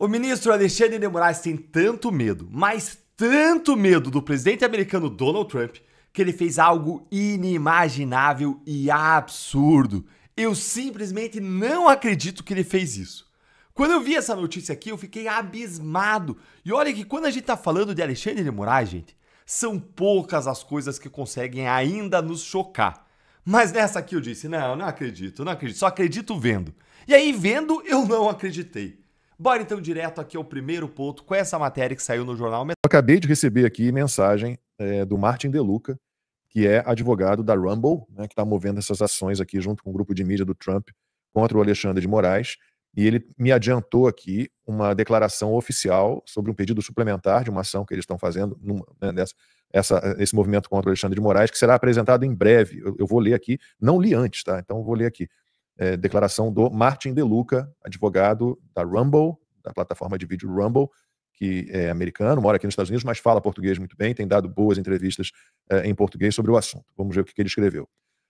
O ministro Alexandre de Moraes tem tanto medo, mas tanto medo do presidente americano Donald Trump, que ele fez algo inimaginável e absurdo. Eu simplesmente não acredito que ele fez isso. Quando eu vi essa notícia aqui, eu fiquei abismado. E olha que quando a gente tá falando de Alexandre de Moraes, gente, são poucas as coisas que conseguem ainda nos chocar. Mas nessa aqui eu disse, não acredito, só acredito vendo. E aí vendo, eu não acreditei. Bora então direto aqui ao primeiro ponto com essa matéria que saiu no jornal. Eu acabei de receber aqui mensagem do Martin De Luca, que é advogado da Rumble, né, que está movendo essas ações aqui junto com o grupo de mídia do Trump contra o Alexandre de Moraes. E ele me adiantou aqui uma declaração oficial sobre um pedido suplementar de uma ação que eles estão fazendo, esse movimento contra o Alexandre de Moraes, que será apresentado em breve. Eu vou ler aqui, não li antes, tá? Então eu vou ler aqui. Declaração do Martin De Luca, advogado da Rumble, da plataforma de vídeo Rumble, que é americano, mora aqui nos Estados Unidos, mas fala português muito bem, tem dado boas entrevistas em português sobre o assunto. Vamos ver o que ele escreveu.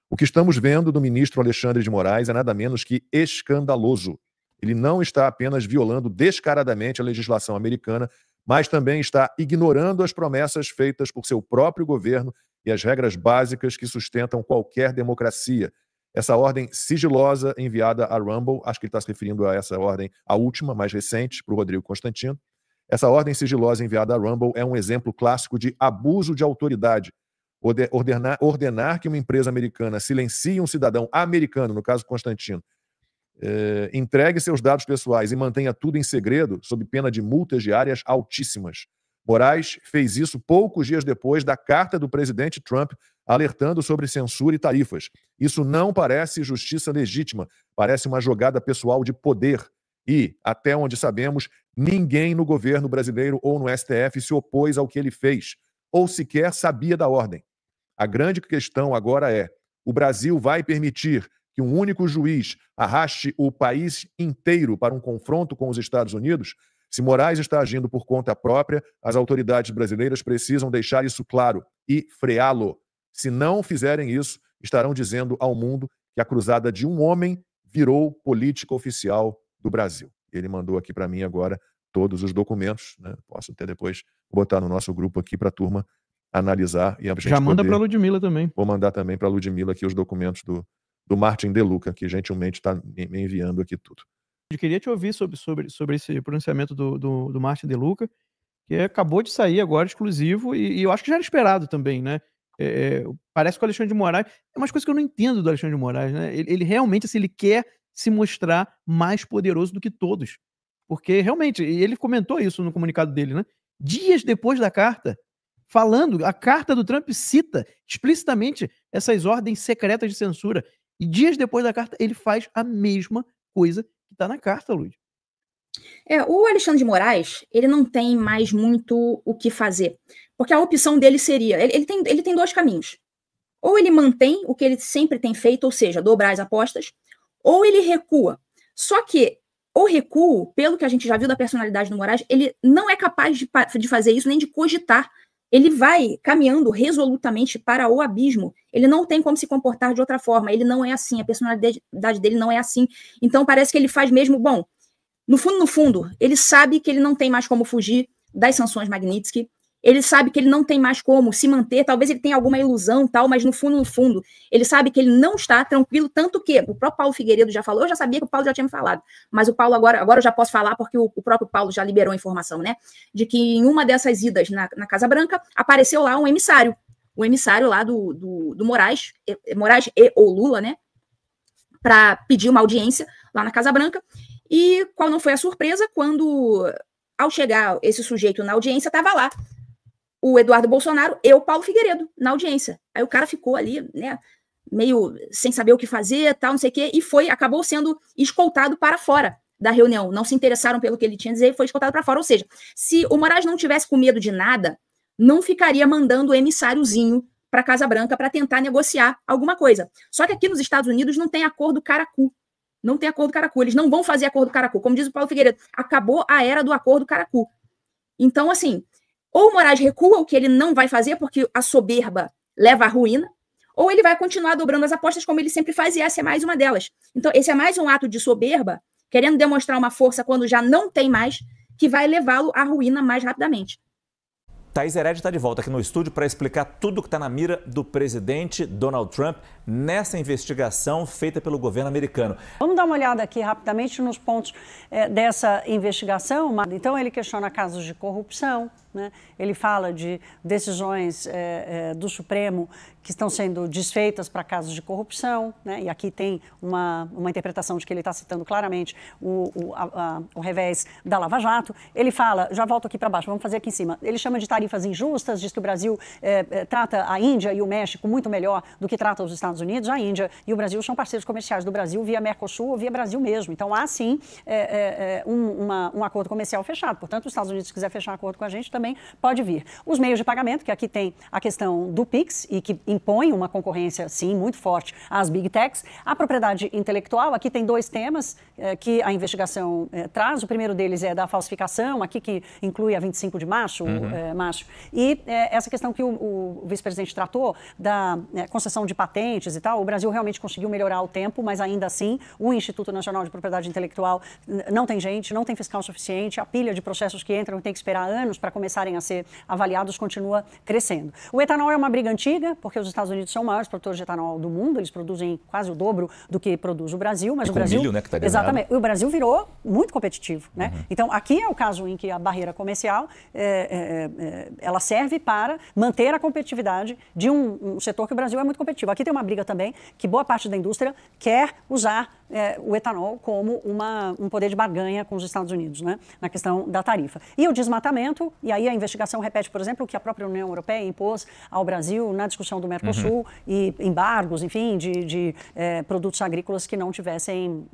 O que estamos vendo do ministro Alexandre de Moraes é nada menos que escandaloso. Ele não está apenas violando descaradamente a legislação americana, mas também está ignorando as promessas feitas por seu próprio governo e as regras básicas que sustentam qualquer democracia. Essa ordem sigilosa enviada à Rumble, acho que ele está se referindo a essa ordem, a última, mais recente, para o Rodrigo Constantino. Essa ordem sigilosa enviada à Rumble é um exemplo clássico de abuso de autoridade. Ordenar que uma empresa americana silencie um cidadão americano, no caso Constantino, entregue seus dados pessoais e mantenha tudo em segredo, sob pena de multas diárias altíssimas. Moraes fez isso poucos dias depois da carta do presidente Trump alertando sobre censura e tarifas. Isso não parece justiça legítima, parece uma jogada pessoal de poder. E, até onde sabemos, ninguém no governo brasileiro ou no STF se opôs ao que ele fez, ou sequer sabia da ordem. A grande questão agora é: o Brasil vai permitir que um único juiz arraste o país inteiro para um confronto com os Estados Unidos? Se Moraes está agindo por conta própria, as autoridades brasileiras precisam deixar isso claro e freá-lo. Se não fizerem isso, estarão dizendo ao mundo que a cruzada de um homem virou política oficial do Brasil. Ele mandou aqui para mim agora todos os documentos, né? Posso até depois botar no nosso grupo aqui para a turma analisar. E a gente já manda para a Ludmilla também. Vou mandar também para a Ludmilla aqui os documentos do Martin De Luca, que gentilmente está me enviando aqui tudo. Eu queria te ouvir sobre esse pronunciamento do Martin De Luca, que acabou de sair agora, exclusivo, e eu acho que já era esperado também, né? Parece que o Alexandre de Moraes... É umas coisas que eu não entendo do Alexandre de Moraes, né? Ele realmente, assim, ele quer se mostrar mais poderoso do que todos. Porque, realmente, ele comentou isso no comunicado dele, né? Dias depois da carta, falando, a carta do Trump cita explicitamente essas ordens secretas de censura. E dias depois da carta, ele faz a mesma coisa que está na carta, Lud. O Alexandre de Moraes, ele não tem mais muito o que fazer. Porque a opção dele seria... Ele tem dois caminhos. Ou ele mantém o que ele sempre tem feito, ou seja, dobrar as apostas, ou ele recua. Só que o recuo, pelo que a gente já viu da personalidade do Moraes, ele não é capaz de fazer isso, nem de cogitar. Ele vai caminhando resolutamente para o abismo. Ele não tem como se comportar de outra forma. Ele não é assim. A personalidade dele não é assim. Então parece que ele faz mesmo... Bom, no fundo, ele sabe que ele não tem mais como fugir das sanções Magnitsky. Ele sabe que ele não tem mais como se manter. Talvez ele tenha alguma ilusão, tal, mas no fundo, ele sabe que ele não está tranquilo. Tanto que o próprio Paulo Figueiredo já falou. Eu já sabia que o Paulo já tinha me falado. Mas o Paulo agora eu já posso falar porque o próprio Paulo já liberou a informação, né? De que em uma dessas idas na Casa Branca apareceu lá um emissário. O emissário lá do Moraes ou Lula, né? Para pedir uma audiência lá na Casa Branca. E qual não foi a surpresa quando, ao chegar esse sujeito na audiência, estava lá o Eduardo Bolsonaro e o Paulo Figueiredo na audiência. Aí o cara ficou ali, né, meio sem saber o que fazer, tal, não sei o quê, e acabou sendo escoltado para fora da reunião. Não se interessaram pelo que ele tinha a dizer e foi escoltado para fora. Ou seja, se o Moraes não tivesse com medo de nada, não ficaria mandando o emissáriozinho para a Casa Branca para tentar negociar alguma coisa. Só que aqui nos Estados Unidos não tem acordo caracu. Não tem acordo caracu. Eles não vão fazer acordo caracu. Como diz o Paulo Figueiredo, acabou a era do acordo caracu. Então, assim, ou o Moraes recua o que ele não vai fazer porque a soberba leva à ruína, ou ele vai continuar dobrando as apostas como ele sempre faz, e essa é mais uma delas. Então, esse é mais um ato de soberba, querendo demonstrar uma força quando já não tem mais, que vai levá-lo à ruína mais rapidamente. Thaís Herede está de volta aqui no estúdio para explicar tudo que está na mira do presidente Donald Trump nessa investigação feita pelo governo americano. Vamos dar uma olhada aqui rapidamente nos pontos dessa investigação. Então, ele questiona casos de corrupção, né? Ele fala de decisões do Supremo que estão sendo desfeitas para casos de corrupção, né? E aqui tem uma interpretação de que ele está citando claramente o revés da Lava Jato. Ele fala, já volto aqui para baixo, vamos fazer aqui em cima, ele chama de tarifas injustas, diz que o Brasil trata a Índia e o México muito melhor do que trata os Estados Unidos. A Índia e o Brasil são parceiros comerciais do Brasil via Mercosul ou via Brasil mesmo. Então, há sim um acordo comercial fechado. Portanto, os Estados Unidos, se quiser fechar um acordo com a gente, também pode vir. Os meios de pagamento, que aqui tem a questão do PIX e que impõe uma concorrência, sim, muito forte às Big Techs. A propriedade intelectual, aqui tem dois temas que a investigação traz. O primeiro deles é da falsificação, aqui que inclui a 25 de março, e essa questão que o vice-presidente tratou da concessão de patentes e tal. O Brasil realmente conseguiu melhorar o tempo, mas ainda assim o Instituto Nacional de Propriedade Intelectual não tem gente, não tem fiscal suficiente, a pilha de processos que entram e tem que esperar anos para começarem a ser avaliados continua crescendo. O etanol é uma briga antiga, porque os Estados Unidos são os maiores produtores de etanol do mundo, eles produzem quase o dobro do que produz o Brasil, mas o Brasil... milho, né, que tá ganhando. Exatamente. O Brasil virou muito competitivo, né? Então, aqui é o caso em que a barreira comercial, ela serve para manter a competitividade de um setor que o Brasil é muito competitivo. Aqui tem uma briga também que boa parte da indústria quer usar o etanol como um poder de barganha com os Estados Unidos, né, na questão da tarifa. E o desmatamento, e aí a investigação repete, por exemplo, o que a própria União Europeia impôs ao Brasil na discussão do Mercosul e embargos, enfim, de produtos agrícolas que não tivessem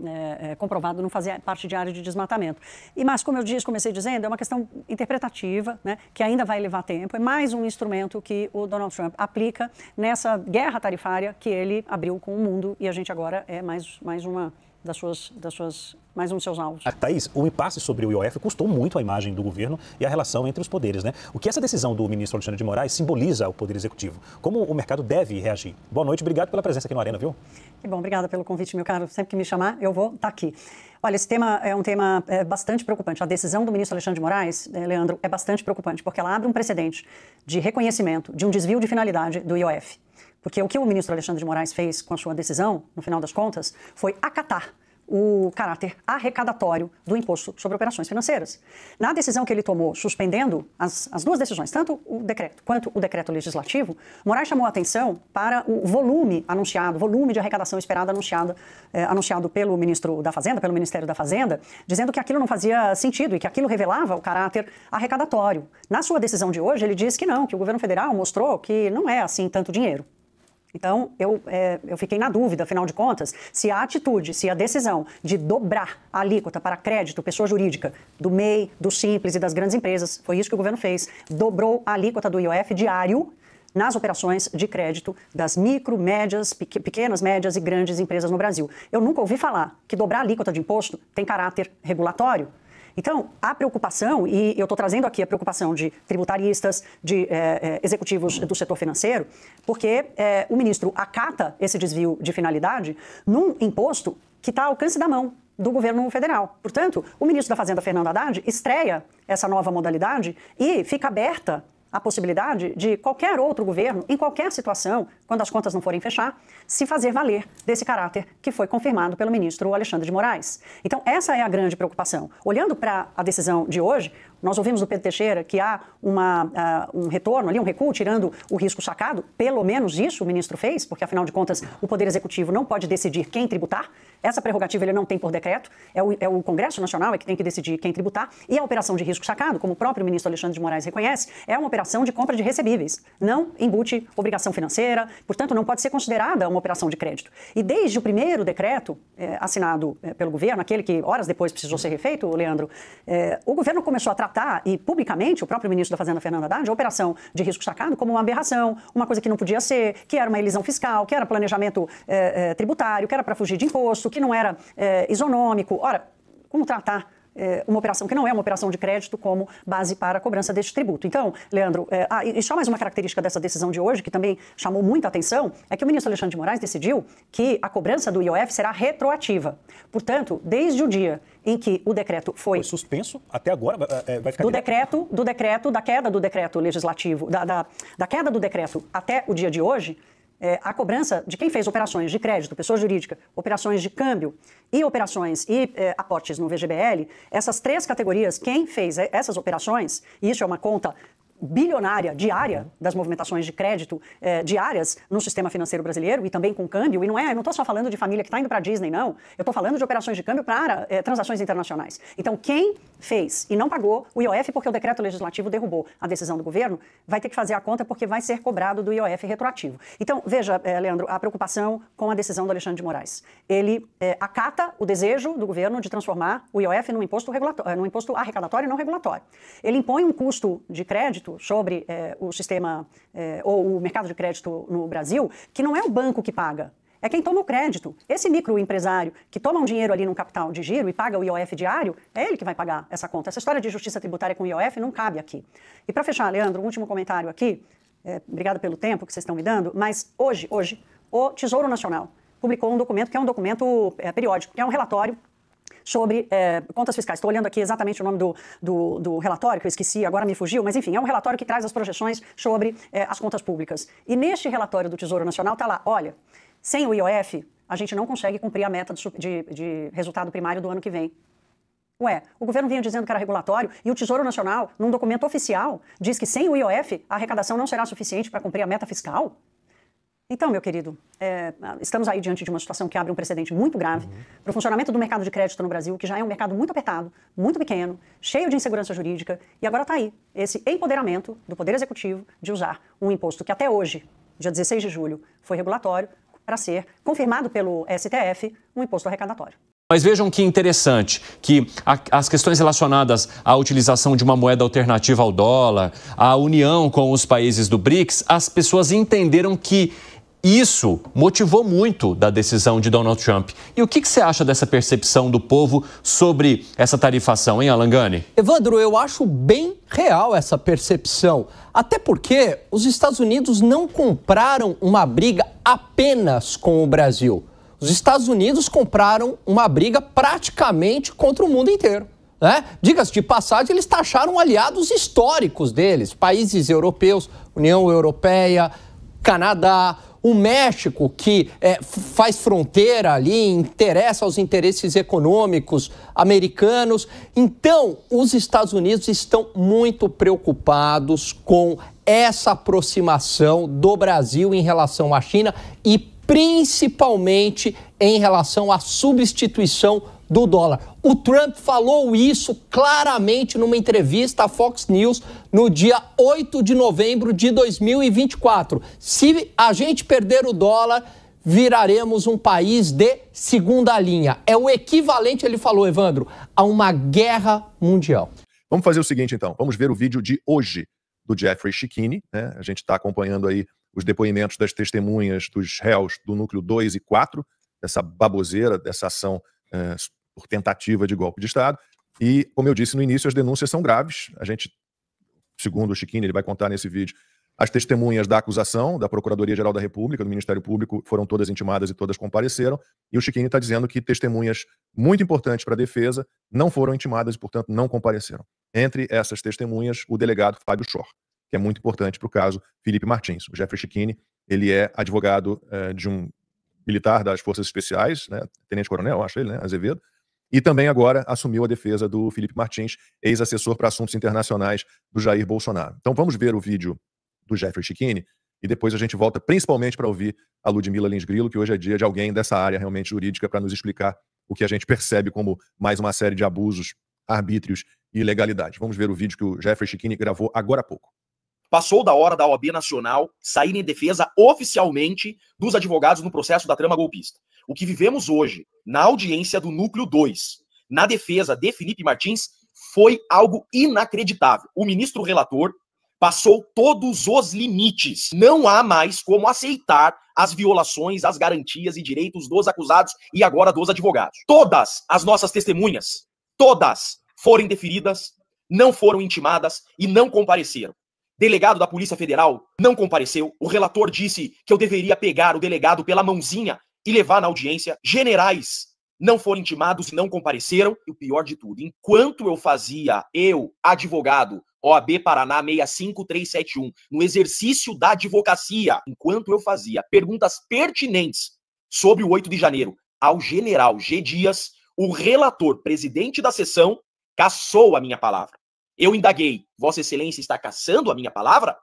comprovado não fazer parte de área de desmatamento. Mas, como eu comecei dizendo, é uma questão interpretativa, né, que ainda vai levar tempo, é mais um instrumento que o Donald Trump aplica nessa guerra tarifária que ele abriu com o mundo e a gente agora é mais uma mais um dos seus alvos. Thaís, o impasse sobre o IOF custou muito a imagem do governo e a relação entre os poderes, né? O que essa decisão do ministro Alexandre de Moraes simboliza ao Poder Executivo? Como o mercado deve reagir? Boa noite, obrigado pela presença aqui no Arena, viu? Que bom, obrigada pelo convite, meu caro. Sempre que me chamar, eu vou estar aqui. Olha, esse tema é um tema bastante preocupante. A decisão do ministro Alexandre de Moraes, Leandro, é bastante preocupante, porque ela abre um precedente de reconhecimento de um desvio de finalidade do IOF. Porque o que o ministro Alexandre de Moraes fez com a sua decisão, no final das contas, foi acatar o caráter arrecadatório do imposto sobre operações financeiras. Na decisão que ele tomou, suspendendo as duas decisões, tanto o decreto quanto o decreto legislativo, Moraes chamou a atenção para o volume anunciado, volume de arrecadação esperada anunciado pelo ministro da Fazenda, pelo Ministério da Fazenda, dizendo que aquilo não fazia sentido e que aquilo revelava o caráter arrecadatório. Na sua decisão de hoje, ele diz que não, que o governo federal mostrou que não é assim tanto dinheiro. Então, eu fiquei na dúvida, afinal de contas, se a atitude, se a decisão de dobrar a alíquota para crédito, pessoa jurídica, do MEI, do Simples e das grandes empresas, foi isso que o governo fez, dobrou a alíquota do IOF diário nas operações de crédito das micro, médias, pequenas, médias e grandes empresas no Brasil. Eu nunca ouvi falar que dobrar a alíquota de imposto tem caráter regulatório. Então, a preocupação, e eu estou trazendo aqui a preocupação de tributaristas, de executivos do setor financeiro, porque o ministro acata esse desvio de finalidade num imposto que está ao alcance da mão do governo federal. Portanto, o ministro da Fazenda, Fernando Haddad, estreia essa nova modalidade e fica aberta a possibilidade de qualquer outro governo, em qualquer situação, quando as contas não forem fechar, se fazer valer desse caráter que foi confirmado pelo ministro Alexandre de Moraes. Então, essa é a grande preocupação. Olhando para a decisão de hoje, nós ouvimos do Pedro Teixeira que há um retorno ali, um recuo, tirando o risco sacado. Pelo menos isso o ministro fez, porque, afinal de contas, o Poder Executivo não pode decidir quem tributar. Essa prerrogativa ele não tem por decreto. É o Congresso Nacional que tem que decidir quem tributar. E a operação de risco sacado, como o próprio ministro Alexandre de Moraes reconhece, é uma operação de compra de recebíveis. Não embute obrigação financeira, portanto, não pode ser considerada uma operação de crédito. E desde o primeiro decreto assinado pelo governo, aquele que horas depois precisou ser refeito, Leandro, o governo começou a tratar, e publicamente, o próprio ministro da Fazenda, Fernando Haddad, a operação de risco sacado como uma aberração, uma coisa que não podia ser, que era uma elisão fiscal, que era planejamento tributário, que era para fugir de imposto, que não era isonômico. Ora, como tratar uma operação que não é uma operação de crédito como base para a cobrança deste tributo? Então, Leandro, e só mais uma característica dessa decisão de hoje, que também chamou muita atenção, é que o ministro Alexandre de Moraes decidiu que a cobrança do IOF será retroativa. Portanto, desde o dia em que o decreto foi suspenso até agora, vai ficar da queda do decreto legislativo, da queda do decreto até o dia de hoje, a cobrança de quem fez operações de crédito, pessoa jurídica, operações de câmbio e operações e aportes no VGBL, essas 3 categorias, quem fez essas operações, e isso é uma conta bilionária diária das movimentações de crédito diárias no sistema financeiro brasileiro e também com câmbio, e eu não estou só falando de família que está indo para a Disney, não, eu estou falando de operações de câmbio para transações internacionais. Então, quem fez e não pagou o IOF porque o decreto legislativo derrubou a decisão do governo, vai ter que fazer a conta porque vai ser cobrado do IOF retroativo. Então, veja, Leandro, a preocupação com a decisão do Alexandre de Moraes. Ele acata o desejo do governo de transformar o IOF num imposto arrecadatório e não regulatório. Ele impõe um custo de crédito sobre o sistema ou o mercado de crédito no Brasil, que não é o banco que paga, é quem toma o crédito. Esse microempresário que toma um dinheiro ali num capital de giro e paga o IOF diário, é ele que vai pagar essa conta. Essa história de justiça tributária com o IOF não cabe aqui. E para fechar, Leandro, um último comentário aqui, obrigado pelo tempo que vocês estão me dando, mas hoje o Tesouro Nacional publicou um documento que é um documento periódico, que é um relatório sobre contas fiscais. Estou olhando aqui exatamente o nome do relatório, que eu esqueci, agora me fugiu, mas enfim, é um relatório que traz as projeções sobre as contas públicas. E neste relatório do Tesouro Nacional está lá, olha, sem o IOF, a gente não consegue cumprir a meta de resultado primário do ano que vem. Ué, o governo vinha dizendo que era regulatório e o Tesouro Nacional, num documento oficial, diz que sem o IOF a arrecadação não será suficiente para cumprir a meta fiscal? Então, meu querido, estamos aí diante de uma situação que abre um precedente muito grave para o funcionamento do mercado de crédito no Brasil, que já é um mercado muito apertado, muito pequeno, cheio de insegurança jurídica, e agora está aí esse empoderamento do Poder Executivo de usar um imposto que até hoje, dia 16 de julho, foi regulatório, para ser confirmado pelo STF, um imposto arrecadatório. Mas vejam que interessante, que as questões relacionadas à utilização de uma moeda alternativa ao dólar, a união com os países do BRICS, as pessoas entenderam que isso motivou muito da decisão de Donald Trump. E o que você acha dessa percepção do povo sobre essa tarifação, hein, Alangani? Evandro, eu acho bem real essa percepção. Até porque os Estados Unidos não compraram uma briga apenas com o Brasil. Os Estados Unidos compraram uma briga praticamente contra o mundo inteiro, né? Diga-se de passagem, eles taxaram aliados históricos deles, países europeus, União Europeia, Canadá, o México, que faz fronteira ali, interessa aos interesses econômicos americanos. Então, os Estados Unidos estão muito preocupados com essa aproximação do Brasil em relação à China e principalmente em relação à substituição do dólar. O Trump falou isso claramente numa entrevista à Fox News no dia 8 de novembro de 2024. Se a gente perder o dólar, viraremos um país de segunda linha. É o equivalente, ele falou, Evandro, a uma guerra mundial. Vamos fazer o seguinte, então. Vamos ver o vídeo de hoje do Jeffrey Schickini, né? A gente está acompanhando aí os depoimentos das testemunhas dos réus do núcleo 2 e 4, dessa baboseira, dessa ação por tentativa de golpe de Estado. E, como eu disse no início, as denúncias são graves. A gente, segundo o Schickini, ele vai contar nesse vídeo, as testemunhas da acusação, da Procuradoria-Geral da República, do Ministério Público, foram todas intimadas e todas compareceram. E o Schickini está dizendo que testemunhas muito importantes para a defesa não foram intimadas e, portanto, não compareceram. Entre essas testemunhas, o delegado Fábio Schor, que é muito importante para o caso Felipe Martins. O Jeffrey Schickini, ele é advogado de um militar das Forças Especiais, né, tenente-coronel, acho ele, né, Azevedo, e também agora assumiu a defesa do Felipe Martins, ex-assessor para assuntos internacionais do Jair Bolsonaro. Então vamos ver o vídeo do Jeffrey Schickini e depois a gente volta principalmente para ouvir a Ludmila Lins Grilo, que hoje é dia de alguém dessa área realmente jurídica para nos explicar o que a gente percebe como mais uma série de abusos, arbítrios e ilegalidade. Vamos ver o vídeo que o Jeffrey Schickini gravou agora há pouco. Passou da hora da OAB Nacional sair em defesa oficialmente dos advogados no processo da trama golpista. O que vivemos hoje, na audiência do Núcleo 2, na defesa de Felipe Martins, foi algo inacreditável. O ministro relator passou todos os limites. Não há mais como aceitar as violações às garantias e direitos dos acusados e agora dos advogados. Todas as nossas testemunhas, todas foram indeferidas, não foram intimadas e não compareceram. Delegado da Polícia Federal não compareceu. O relator disse que eu deveria pegar o delegado pela mãozinha e levar na audiência. Generais não foram intimados e não compareceram. E o pior de tudo, enquanto eu fazia, advogado, OAB Paraná 65371, no exercício da advocacia, enquanto eu fazia perguntas pertinentes sobre o 8 de janeiro ao general G. Dias, o relator, presidente da sessão, cassou a minha palavra. Eu indaguei, Vossa Excelência está cassando a minha palavra?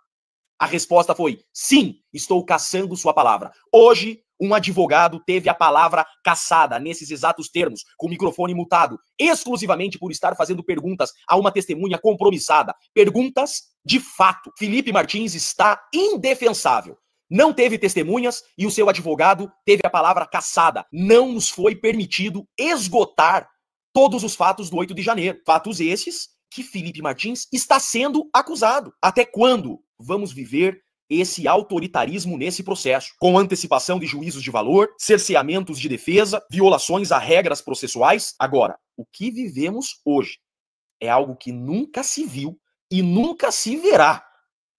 A resposta foi, sim, estou cassando sua palavra. Hoje, um advogado teve a palavra cassada, nesses exatos termos, com o microfone mutado, exclusivamente por estar fazendo perguntas a uma testemunha compromissada. Perguntas de fato. Felipe Martins está indefensável. Não teve testemunhas e o seu advogado teve a palavra cassada. Não nos foi permitido esgotar todos os fatos do 8 de janeiro. Fatos esses que Felipe Martins está sendo acusado. Até quando vamos viver esse autoritarismo nesse processo, com antecipação de juízos de valor, cerceamentos de defesa, violações a regras processuais? Agora, o que vivemos hoje é algo que nunca se viu e nunca se verá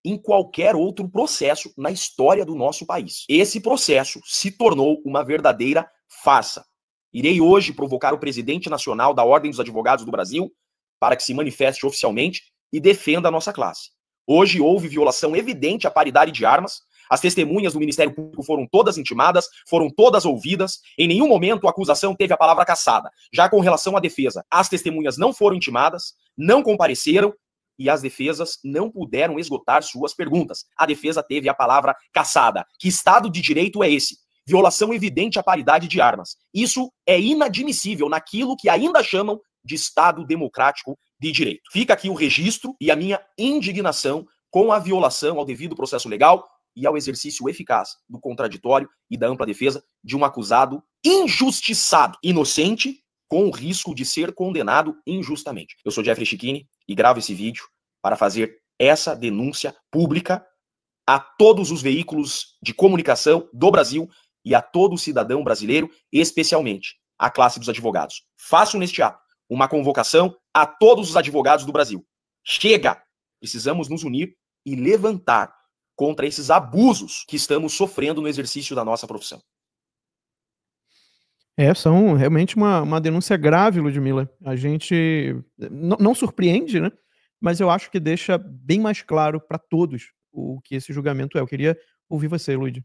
em qualquer outro processo na história do nosso país. Esse processo se tornou uma verdadeira farsa. Irei hoje provocar o presidente nacional da Ordem dos Advogados do Brasil para que se manifeste oficialmente e defenda a nossa classe. Hoje houve violação evidente à paridade de armas. As testemunhas do Ministério Público foram todas intimadas, foram todas ouvidas. Em nenhum momento a acusação teve a palavra cassada. Já com relação à defesa, as testemunhas não foram intimadas, não compareceram e as defesas não puderam esgotar suas perguntas. A defesa teve a palavra cassada. Que Estado de Direito é esse? Violação evidente à paridade de armas. Isso é inadmissível naquilo que ainda chamam de Estado democrático de direito. Fica aqui o registro e a minha indignação com a violação ao devido processo legal e ao exercício eficaz do contraditório e da ampla defesa de um acusado injustiçado, inocente, com o risco de ser condenado injustamente. Eu sou Jeffrey Chiquini e gravo esse vídeo para fazer essa denúncia pública a todos os veículos de comunicação do Brasil e a todo cidadão brasileiro, especialmente a classe dos advogados. Faço neste ato uma convocação a todos os advogados do Brasil. Chega! Precisamos nos unir e levantar contra esses abusos que estamos sofrendo no exercício da nossa profissão. São realmente uma denúncia grave, Ludmila. A gente não surpreende, né? Mas eu acho que deixa bem mais claro para todos o que esse julgamento é. Eu queria ouvir você, Lud.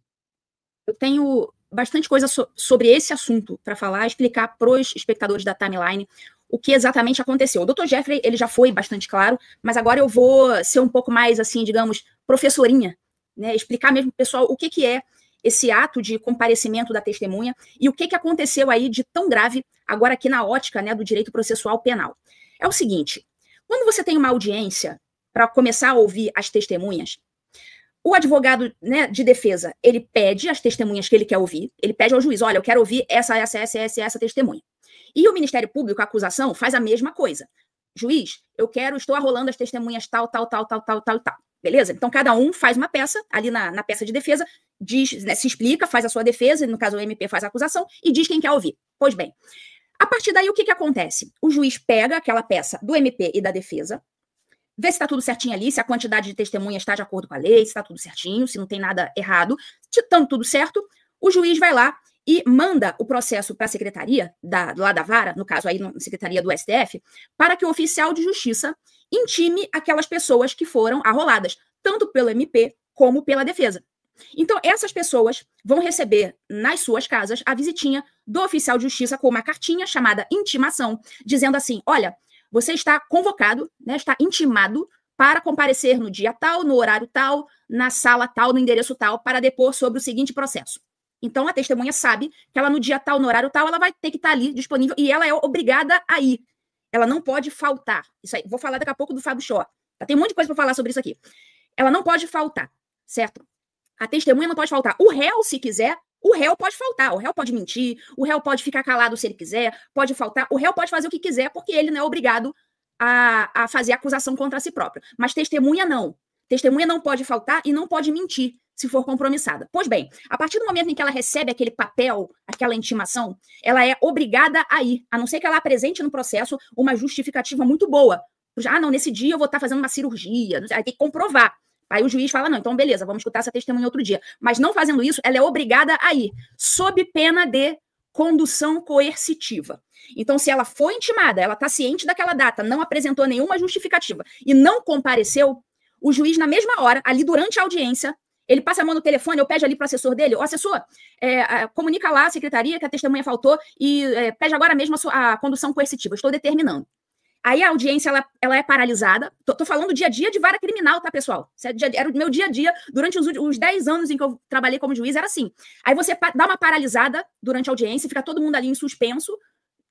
Eu tenho bastante coisa sobre esse assunto para falar, explicar para os espectadores da timeline o que exatamente aconteceu. O Dr. Jeffrey, ele já foi bastante claro, mas agora eu vou ser um pouco mais, assim, digamos, professorinha, né? Explicar mesmo pro pessoal o que é esse ato de comparecimento da testemunha e o que aconteceu aí de tão grave agora aqui na ótica, né, do direito processual penal. É o seguinte, quando você tem uma audiência para começar a ouvir as testemunhas, o advogado, né, de defesa, ele pede as testemunhas que ele quer ouvir, ele pede ao juiz, olha, eu quero ouvir essa testemunha. E o Ministério Público, a acusação, faz a mesma coisa. Juiz, estou arrolando as testemunhas tal. Beleza? Então, cada um faz uma peça, ali na peça de defesa, diz, né, se explica, faz a sua defesa, no caso o MP faz a acusação, e diz quem quer ouvir. Pois bem, a partir daí o que acontece? O juiz pega aquela peça do MP e da defesa, vê se está tudo certinho ali, se a quantidade de testemunhas está de acordo com a lei, se está tudo certinho, se não tem nada errado. Estando tudo certo, o juiz vai lá e manda o processo para a secretaria lá da vara, no caso aí na secretaria do STF, para que o oficial de justiça intime aquelas pessoas que foram arroladas, tanto pelo MP como pela defesa. Então, essas pessoas vão receber nas suas casas a visitinha do oficial de justiça com uma cartinha chamada intimação, dizendo assim, olha, você está convocado, né, está intimado para comparecer no dia tal, no horário tal, na sala tal, no endereço tal, para depor sobre o seguinte processo. Então, a testemunha sabe que ela no dia tal, no horário tal, ela vai ter que estar ali disponível e ela é obrigada a ir. Ela não pode faltar. Isso aí, vou falar daqui a pouco do Fábio Shaw. Tem um monte de coisa para falar sobre isso aqui. Ela não pode faltar, certo? A testemunha não pode faltar. O réu, se quiser, o réu pode faltar. O réu pode mentir, o réu pode ficar calado se ele quiser, pode faltar. O réu pode fazer o que quiser porque ele não é obrigado a fazer acusação contra si próprio. Mas testemunha não. Testemunha não pode faltar e não pode mentir se for compromissada. Pois bem, a partir do momento em que ela recebe aquele papel, aquela intimação, ela é obrigada a ir, a não ser que ela apresente no processo uma justificativa muito boa. Não, nesse dia eu vou estar fazendo uma cirurgia, aí tem que comprovar. Aí o juiz fala, não, então beleza, vamos escutar essa testemunha outro dia. Mas não fazendo isso, ela é obrigada a ir, sob pena de condução coercitiva. Então, se ela foi intimada, ela está ciente daquela data, não apresentou nenhuma justificativa e não compareceu, o juiz, na mesma hora, ali durante a audiência, ele passa a mão no telefone, ou pede ali para o assessor dele, assessor, comunica lá à secretaria que a testemunha faltou e pede agora mesmo a condução coercitiva, estou determinando. Aí a audiência, ela é paralisada. Tô falando dia a dia de vara criminal, tá, pessoal? Era o meu dia a dia, durante os 10 anos em que eu trabalhei como juiz, era assim. Aí você dá uma paralisada durante a audiência, fica todo mundo ali em suspenso,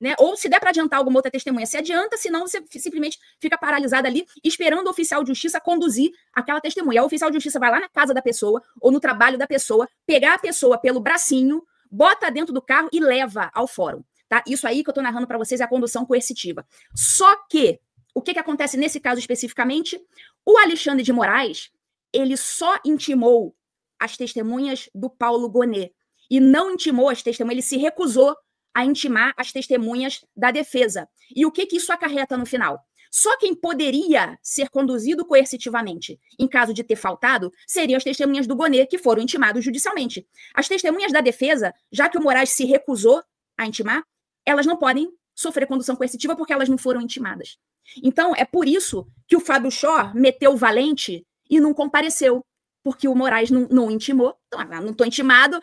né? Ou se der para adiantar alguma outra testemunha, se adianta, senão você simplesmente fica paralisada ali, esperando o oficial de justiça conduzir aquela testemunha. O oficial de justiça vai lá na casa da pessoa, ou no trabalho da pessoa, pegar a pessoa pelo bracinho, bota dentro do carro e leva ao fórum. Tá? Isso aí que eu estou narrando para vocês é a condução coercitiva. Só que, o que acontece nesse caso especificamente? O Alexandre de Moraes, ele só intimou as testemunhas do Paulo Gonet e não intimou as testemunhas, ele se recusou a intimar as testemunhas da defesa. E o que isso acarreta no final? Só quem poderia ser conduzido coercitivamente, em caso de ter faltado, seriam as testemunhas do Gonet, que foram intimadas judicialmente. As testemunhas da defesa, já que o Moraes se recusou a intimar, elas não podem sofrer condução coercitiva porque elas não foram intimadas. Então, é por isso que o Fábio Shor meteu o valente e não compareceu, porque o Moraes não intimou. Então, não estou intimado,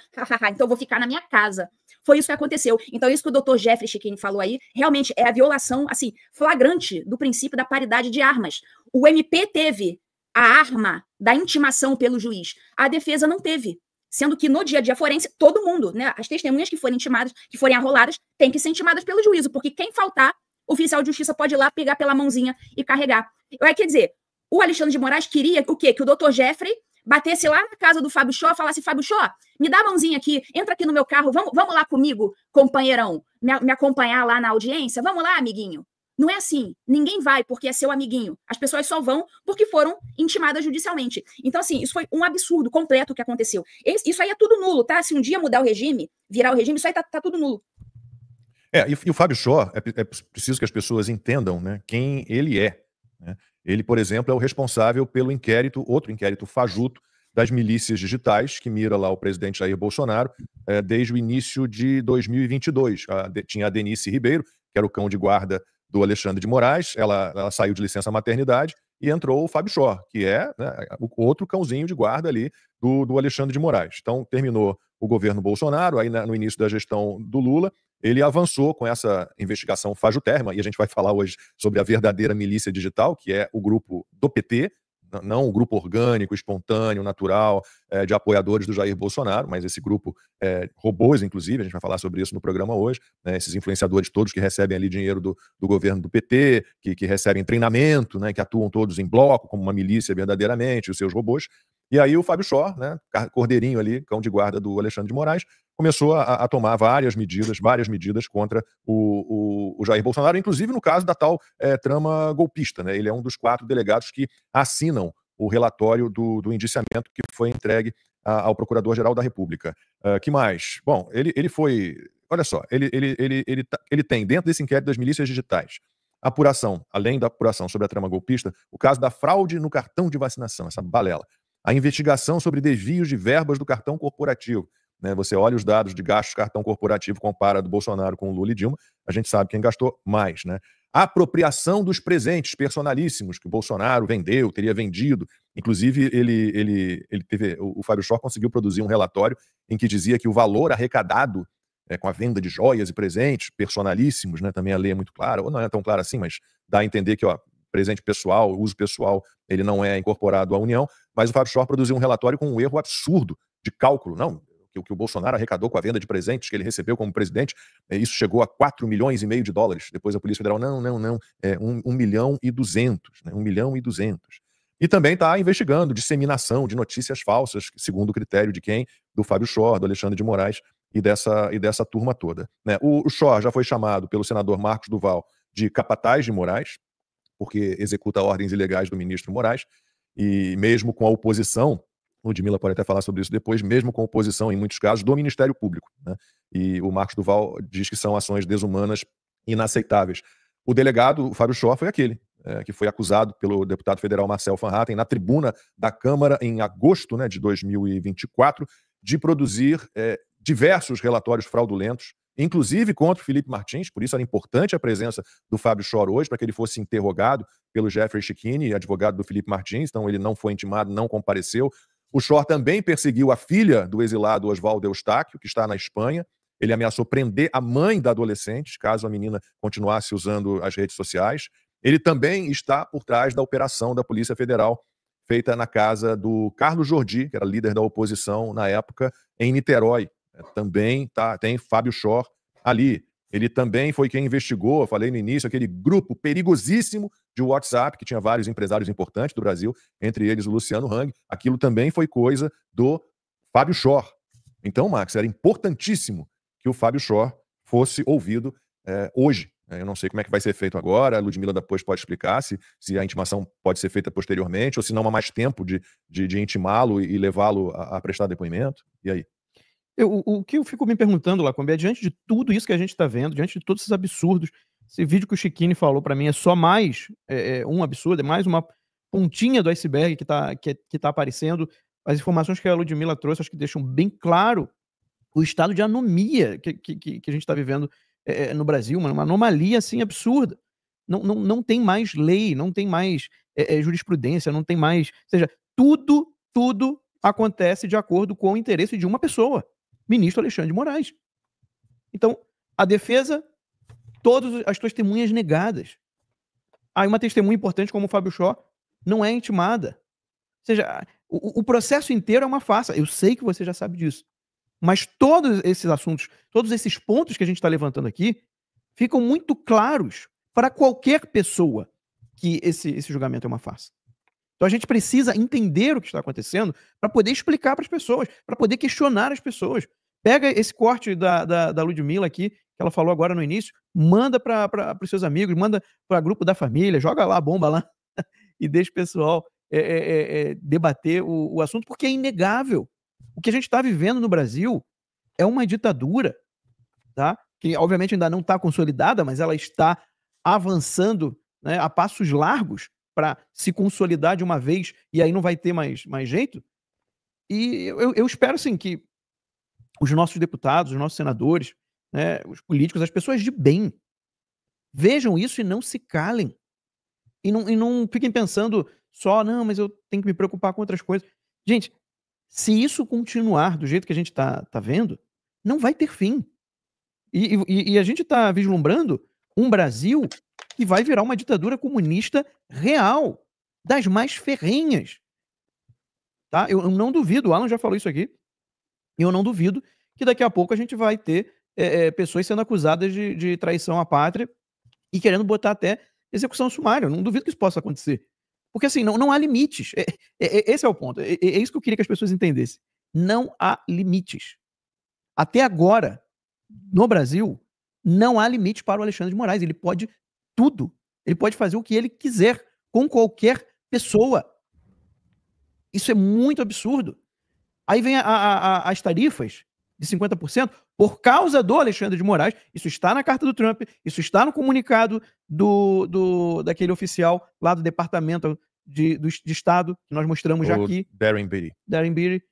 então vou ficar na minha casa. Foi isso que aconteceu. Então, isso que o doutor Jeffrey Chikine falou aí, realmente é a violação, assim, flagrante do princípio da paridade de armas. O MP teve a arma da intimação pelo juiz. A defesa não teve. Sendo que no dia a dia forense, todo mundo, né, as testemunhas que forem intimadas, que forem arroladas, têm que ser intimadas pelo juízo, porque quem faltar, o oficial de justiça pode ir lá, pegar pela mãozinha e carregar. Quer dizer, o Alexandre de Moraes queria o quê? Que o doutor Jeffrey batesse lá na casa do Fábio Shor, falasse, Fábio Shor, me dá a mãozinha aqui, entra aqui no meu carro, vamos lá comigo, companheirão, me acompanhar lá na audiência, vamos lá, amiguinho. Não é assim, ninguém vai porque é seu amiguinho, as pessoas só vão porque foram intimadas judicialmente. Então, assim, isso foi um absurdo completo que aconteceu. Isso aí é tudo nulo, tá? Se um dia mudar o regime, virar o regime, isso aí tá tudo nulo. E o Fábio Shor, é preciso que as pessoas entendam, né, quem ele é. Né? Ele, por exemplo, é o responsável pelo outro inquérito fajuto das milícias digitais, que mira lá o presidente Jair Bolsonaro, desde o início de 2022. Tinha a Denise Ribeiro, que era o cão de guarda do Alexandre de Moraes, ela saiu de licença maternidade e entrou o Fábio Shor, que é, né, o outro cãozinho de guarda ali do Alexandre de Moraes. Então, terminou o governo Bolsonaro, aí no início da gestão do Lula, ele avançou com essa investigação fajutérrima, e a gente vai falar hoje sobre a verdadeira milícia digital, que é o grupo do PT, não o grupo orgânico, espontâneo, natural, de apoiadores do Jair Bolsonaro, mas esse grupo, robôs, inclusive, a gente vai falar sobre isso no programa hoje, né, esses influenciadores todos que recebem ali dinheiro do governo do PT, que recebem treinamento, né, que atuam todos em bloco, como uma milícia verdadeiramente, os seus robôs. E aí o Fábio Shor, né, cordeirinho ali, cão de guarda do Alexandre de Moraes, começou a tomar várias medidas contra o Jair Bolsonaro, inclusive no caso da tal trama golpista. Né? Ele é um dos 4 delegados que assinam o relatório do indiciamento que foi entregue ao Procurador-Geral da República. Que mais? Bom, ele foi... Olha só, ele tem, dentro desse inquérito das milícias digitais, apuração, além da apuração sobre a trama golpista, o caso da fraude no cartão de vacinação, essa balela. A investigação sobre desvios de verbas do cartão corporativo. Né, você olha os dados de gastos cartão corporativo, compara do Bolsonaro com o Lula e Dilma, a gente sabe quem gastou mais. Né? A apropriação dos presentes personalíssimos que o Bolsonaro vendeu, teria vendido. Inclusive, o Fábio Shor conseguiu produzir um relatório em que dizia que o valor arrecadado com a venda de joias e presentes personalíssimos, né, também a lei é muito clara, ou não é tão clara assim, mas dá a entender que presente pessoal, uso pessoal, ele não é incorporado à União, mas o Fábio Shor produziu um relatório com um erro absurdo de cálculo. Não, que o Bolsonaro arrecadou com a venda de presentes que ele recebeu como presidente, isso chegou a 4,5 milhões de dólares. Depois a Polícia Federal, não, é 1,2 milhão, né, 1,2 milhão. E também está investigando disseminação de notícias falsas, segundo o critério de quem? Do Fábio Shor, do Alexandre de Moraes e dessa turma toda. Né? O Shor já foi chamado pelo senador Marcos Duval de capataz de Moraes, porque executa ordens ilegais do ministro Moraes, e mesmo com a oposição, o Ludmila pode até falar sobre isso depois, mesmo com oposição, em muitos casos, do Ministério Público. Né? E o Marcos Duval diz que são ações desumanas inaceitáveis. O delegado, o Fábio Shor, foi aquele que foi acusado pelo deputado federal Marcel Van Hatten na tribuna da Câmara em agosto, né, de 2024, de produzir diversos relatórios fraudulentos inclusive contra o Felipe Martins, por isso era importante a presença do Fábio Shor hoje, para que ele fosse interrogado pelo Jeffrey Schichini, advogado do Felipe Martins, então ele não foi intimado, não compareceu. O Shor também perseguiu a filha do exilado Oswaldo Eustáquio, que está na Espanha. Ele ameaçou prender a mãe da adolescente, caso a menina continuasse usando as redes sociais. Ele também está por trás da operação da Polícia Federal, feita na casa do Carlos Jordi, que era líder da oposição na época, em Niterói. Também tem Fábio Shor ali. Ele também foi quem investigou, falei no início, aquele grupo perigosíssimo de WhatsApp, que tinha vários empresários importantes do Brasil, entre eles o Luciano Hang. Aquilo também foi coisa do Fábio Shor. Então, Max, era importantíssimo que o Fábio Shor fosse ouvido hoje. Eu não sei como é que vai ser feito agora, a Ludmila depois pode explicar se a intimação pode ser feita posteriormente, ou se não há mais tempo de intimá-lo e levá-lo a prestar depoimento. E aí? O que eu fico me perguntando, Lacombe, é diante de tudo isso que a gente está vendo, diante de todos esses absurdos, esse vídeo que o Schichini falou para mim é só mais um absurdo, é mais uma pontinha do iceberg que tá aparecendo. As informações que a Ludmila trouxe acho que deixam bem claro o estado de anomia que a gente está vivendo no Brasil, uma anomalia assim absurda. Não tem mais lei, não tem mais jurisprudência, não tem mais... Ou seja, tudo acontece de acordo com o interesse de uma pessoa, ministro Alexandre de Moraes. Então, a defesa, todas as testemunhas negadas. Aí uma testemunha importante como o Fábio Shor não é intimada. Ou seja, o processo inteiro é uma farsa. Eu sei que você já sabe disso. Mas todos esses assuntos, todos esses pontos que a gente está levantando aqui, ficam muito claros para qualquer pessoa que esse julgamento é uma farsa. Então a gente precisa entender o que está acontecendo para poder explicar para as pessoas, para poder questionar as pessoas. Pega esse corte da Ludmila aqui, que ela falou agora no início, manda para os seus amigos, manda para o grupo da família, joga lá a bomba lá e deixa o pessoal debater o assunto, porque é inegável. O que a gente está vivendo no Brasil é uma ditadura, tá? Que obviamente ainda não está consolidada, mas ela está avançando, né, a passos largos para se consolidar de uma vez, e aí não vai ter mais jeito. E eu espero, assim, que os nossos deputados, os nossos senadores, né, os políticos, as pessoas de bem, vejam isso e não se calem. E não fiquem pensando só, não, mas eu tenho que me preocupar com outras coisas. Gente, se isso continuar do jeito que a gente tá vendo, não vai ter fim. E a gente está vislumbrando um Brasil que vai virar uma ditadura comunista real, das mais ferrenhas. Tá? Eu não duvido, o Alan já falou isso aqui, eu não duvido que daqui a pouco a gente vai ter pessoas sendo acusadas de traição à pátria e querendo botar até execução sumária. Eu não duvido que isso possa acontecer. Porque assim, não há limites. Esse é o ponto. É isso que eu queria que as pessoas entendessem. Não há limites. Até agora, no Brasil, não há limite para o Alexandre de Moraes. Ele pode tudo. Ele pode fazer o que ele quiser com qualquer pessoa. Isso é muito absurdo. Aí vem as tarifas de 50% por causa do Alexandre de Moraes. Isso está na carta do Trump, isso está no comunicado daquele oficial lá do Departamento de Estado, que nós mostramos já aqui. Darren Beatty.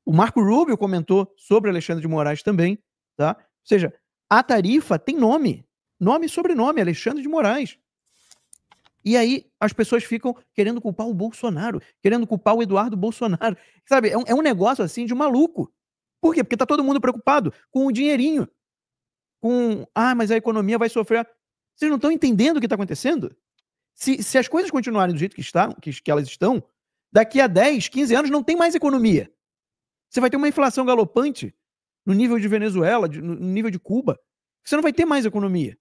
O Marco Rubio comentou sobre Alexandre de Moraes também, tá? Ou seja, a tarifa tem nome e sobrenome, Alexandre de Moraes. E aí as pessoas ficam querendo culpar o Bolsonaro, querendo culpar o Eduardo Bolsonaro. Sabe, é um negócio assim de maluco. Por quê? Porque tá todo mundo preocupado com o dinheirinho. Mas a economia vai sofrer. Vocês não estão entendendo o que está acontecendo? Se as coisas continuarem do jeito que elas estão, daqui a 10, 15 anos não tem mais economia. Você vai ter uma inflação galopante no nível de Venezuela, no nível de Cuba. Você não vai ter mais economia.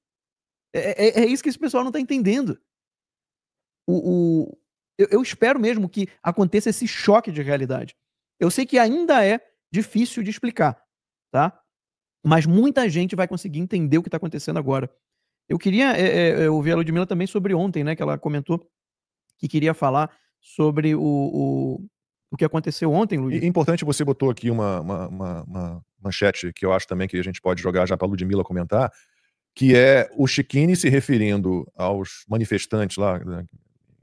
É isso que esse pessoal não está entendendo. Eu espero mesmo que aconteça esse choque de realidade. Eu sei que ainda é difícil de explicar, tá? Mas muita gente vai conseguir entender o que está acontecendo agora. Eu queria ouvir a Ludmila também sobre ontem, né? Que ela comentou que queria falar sobre o que aconteceu ontem, Luiz. É importante, você botou aqui uma manchete que eu acho também que a gente pode jogar já para a Ludmila comentar, que é o Schichini se referindo aos manifestantes lá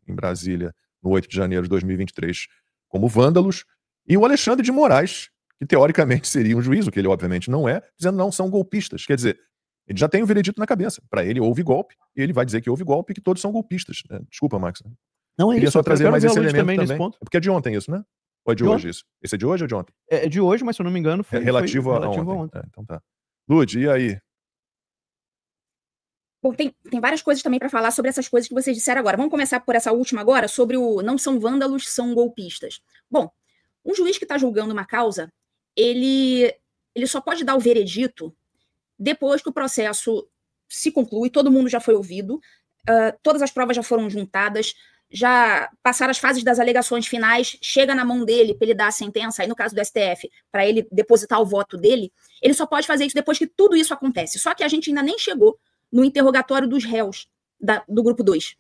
em Brasília, no 8 de janeiro de 2023, como vândalos, e o Alexandre de Moraes, que teoricamente seria um juiz, o que ele obviamente não é, dizendo não, são golpistas. Quer dizer, ele já tem o veredito na cabeça. Para ele houve golpe, e ele vai dizer que houve golpe e que todos são golpistas. Desculpa, Max. Não é Queria isso. só trazer mais esse elemento também. Nesse ponto. É porque é de ontem isso, né? Ou é de hoje isso? Esse é de hoje ou de ontem? É de hoje, mas se eu não me engano foi relativo a ontem. Então tá. Lud, e aí? Bom, tem várias coisas também para falar sobre essas coisas que vocês disseram agora. Vamos começar por essa última agora, sobre o não são vândalos, são golpistas. Bom, um juiz que está julgando uma causa, ele só pode dar o veredito depois que o processo se conclui, todo mundo já foi ouvido, todas as provas já foram juntadas, já passaram as fases das alegações finais, chega na mão dele para ele dar a sentença, aí no caso do STF, para ele depositar o voto dele, ele só pode fazer isso depois que tudo isso acontece. Só que a gente ainda nem chegou no interrogatório dos réus do grupo 2.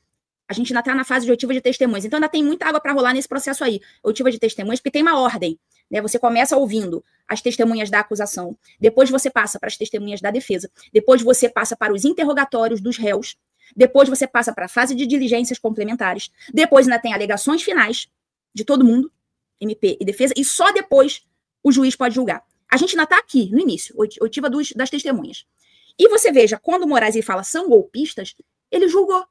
A gente ainda está na fase de oitiva de testemunhas. Então ainda tem muita água para rolar nesse processo aí. Oitiva de testemunhas, porque tem uma ordem. Né? Você começa ouvindo as testemunhas da acusação, depois você passa para as testemunhas da defesa, depois você passa para os interrogatórios dos réus, depois você passa para a fase de diligências complementares, depois ainda tem alegações finais de todo mundo, MP e defesa, e só depois o juiz pode julgar. A gente ainda está aqui, no início, oitiva das testemunhas. E você veja, quando o Moraes fala são golpistas, ele julgou.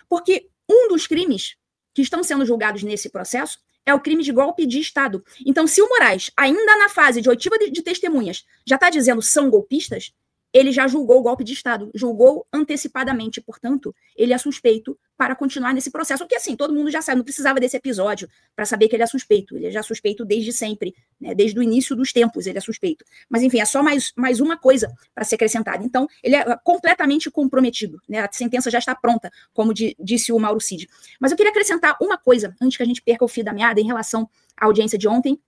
Porque um dos crimes que estão sendo julgados nesse processo é o crime de golpe de Estado. Então, se o Moraes, ainda na fase de oitiva de testemunhas, já está dizendo são golpistas, ele já julgou o golpe de Estado, julgou antecipadamente, portanto, ele é suspeito para continuar nesse processo. Porque, assim, todo mundo já sabe, não precisava desse episódio para saber que ele é suspeito. Ele é já suspeito desde sempre, né? Desde o início dos tempos ele é suspeito. Mas, enfim, é só mais uma coisa para ser acrescentada. Então, ele é completamente comprometido, né? A sentença já está pronta, como disse o Mauro Cid. Mas eu queria acrescentar uma coisa, antes que a gente perca o fio da meada, em relação à audiência de ontem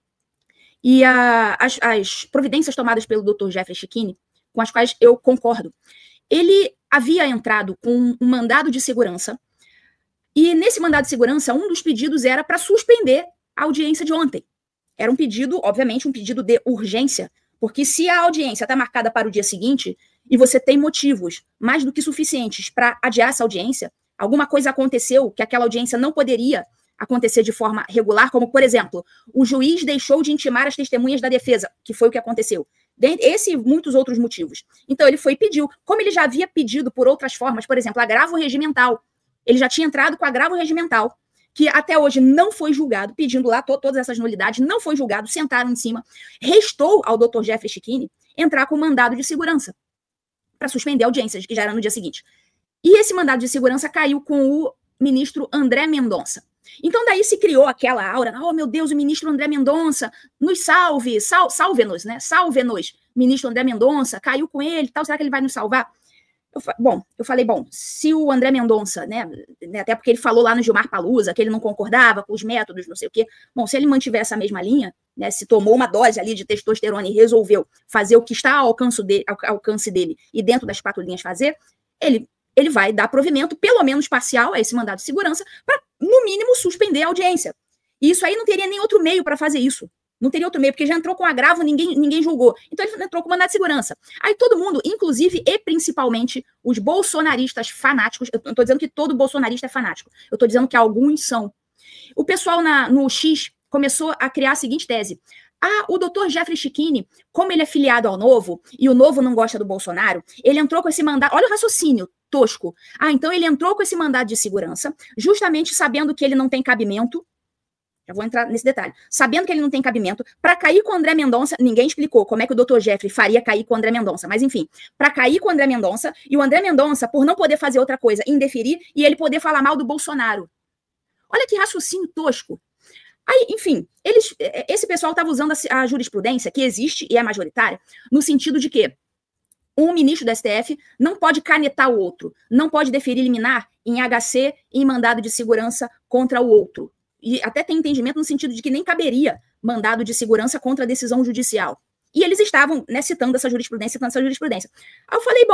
e as providências tomadas pelo Dr. Jeffrey Schickini, com as quais eu concordo. Ele havia entrado com um mandado de segurança, e nesse mandado de segurança, um dos pedidos era para suspender a audiência de ontem. Era um pedido, obviamente, um pedido de urgência, porque se a audiência está marcada para o dia seguinte, e você tem motivos mais do que suficientes para adiar essa audiência, alguma coisa aconteceu que aquela audiência não poderia acontecer de forma regular, como, por exemplo, o juiz deixou de intimar as testemunhas da defesa, que foi o que aconteceu. Esse e muitos outros motivos. Então, ele foi e pediu. Como ele já havia pedido por outras formas, por exemplo, agravo regimental. Ele já tinha entrado com agravo regimental, que até hoje não foi julgado, pedindo lá todas essas nulidades, não foi julgado, sentaram em cima. Restou ao Dr. Jeffrey Schickini entrar com mandado de segurança para suspender audiências, que já era no dia seguinte. E esse mandado de segurança caiu com o ministro André Mendonça. Então daí se criou aquela aura, oh meu Deus, o ministro André Mendonça, nos salve-nos, né? Salve-nos, ministro André Mendonça, caiu com ele e tal, será que ele vai nos salvar? Eu falei, se o André Mendonça, né, até porque ele falou lá no Gilmar Palusa que ele não concordava com os métodos, não sei o quê, se ele mantiver essa mesma linha, né, se tomou uma dose ali de testosterona e resolveu fazer o que está ao alcance dele e dentro das 4 linhas fazer, ele vai dar provimento, pelo menos parcial, a esse mandado de segurança, para, no mínimo, suspender a audiência. E isso aí não teria nem outro meio para fazer isso. Não teria outro meio, porque já entrou com agravo, ninguém julgou. Então ele entrou com mandado de segurança. Aí todo mundo, inclusive e principalmente os bolsonaristas fanáticos, eu não estou dizendo que todo bolsonarista é fanático, eu estou dizendo que alguns são. O pessoal no X começou a criar a seguinte tese. O doutor Jeffrey Schickini, como ele é filiado ao Novo, e o Novo não gosta do Bolsonaro, ele entrou com esse mandado, olha o raciocínio tosco. Então ele entrou com esse mandado de segurança, justamente sabendo que ele não tem cabimento, já vou entrar nesse detalhe, sabendo que ele não tem cabimento, para cair com o André Mendonça, ninguém explicou como é que o doutor Jeffrey faria cair com o André Mendonça, mas enfim, para cair com o André Mendonça, e o André Mendonça, por não poder fazer outra coisa, indeferir, e ele poder falar mal do Bolsonaro. Olha que raciocínio tosco. Aí, enfim, esse pessoal estava usando a jurisprudência, que existe e é majoritária, no sentido de que um ministro do STF não pode canetar o outro, não pode deferir liminar em HC e em mandado de segurança contra o outro. E até tem entendimento no sentido de que nem caberia mandado de segurança contra a decisão judicial. E eles estavam, né, citando essa jurisprudência. Aí eu falei,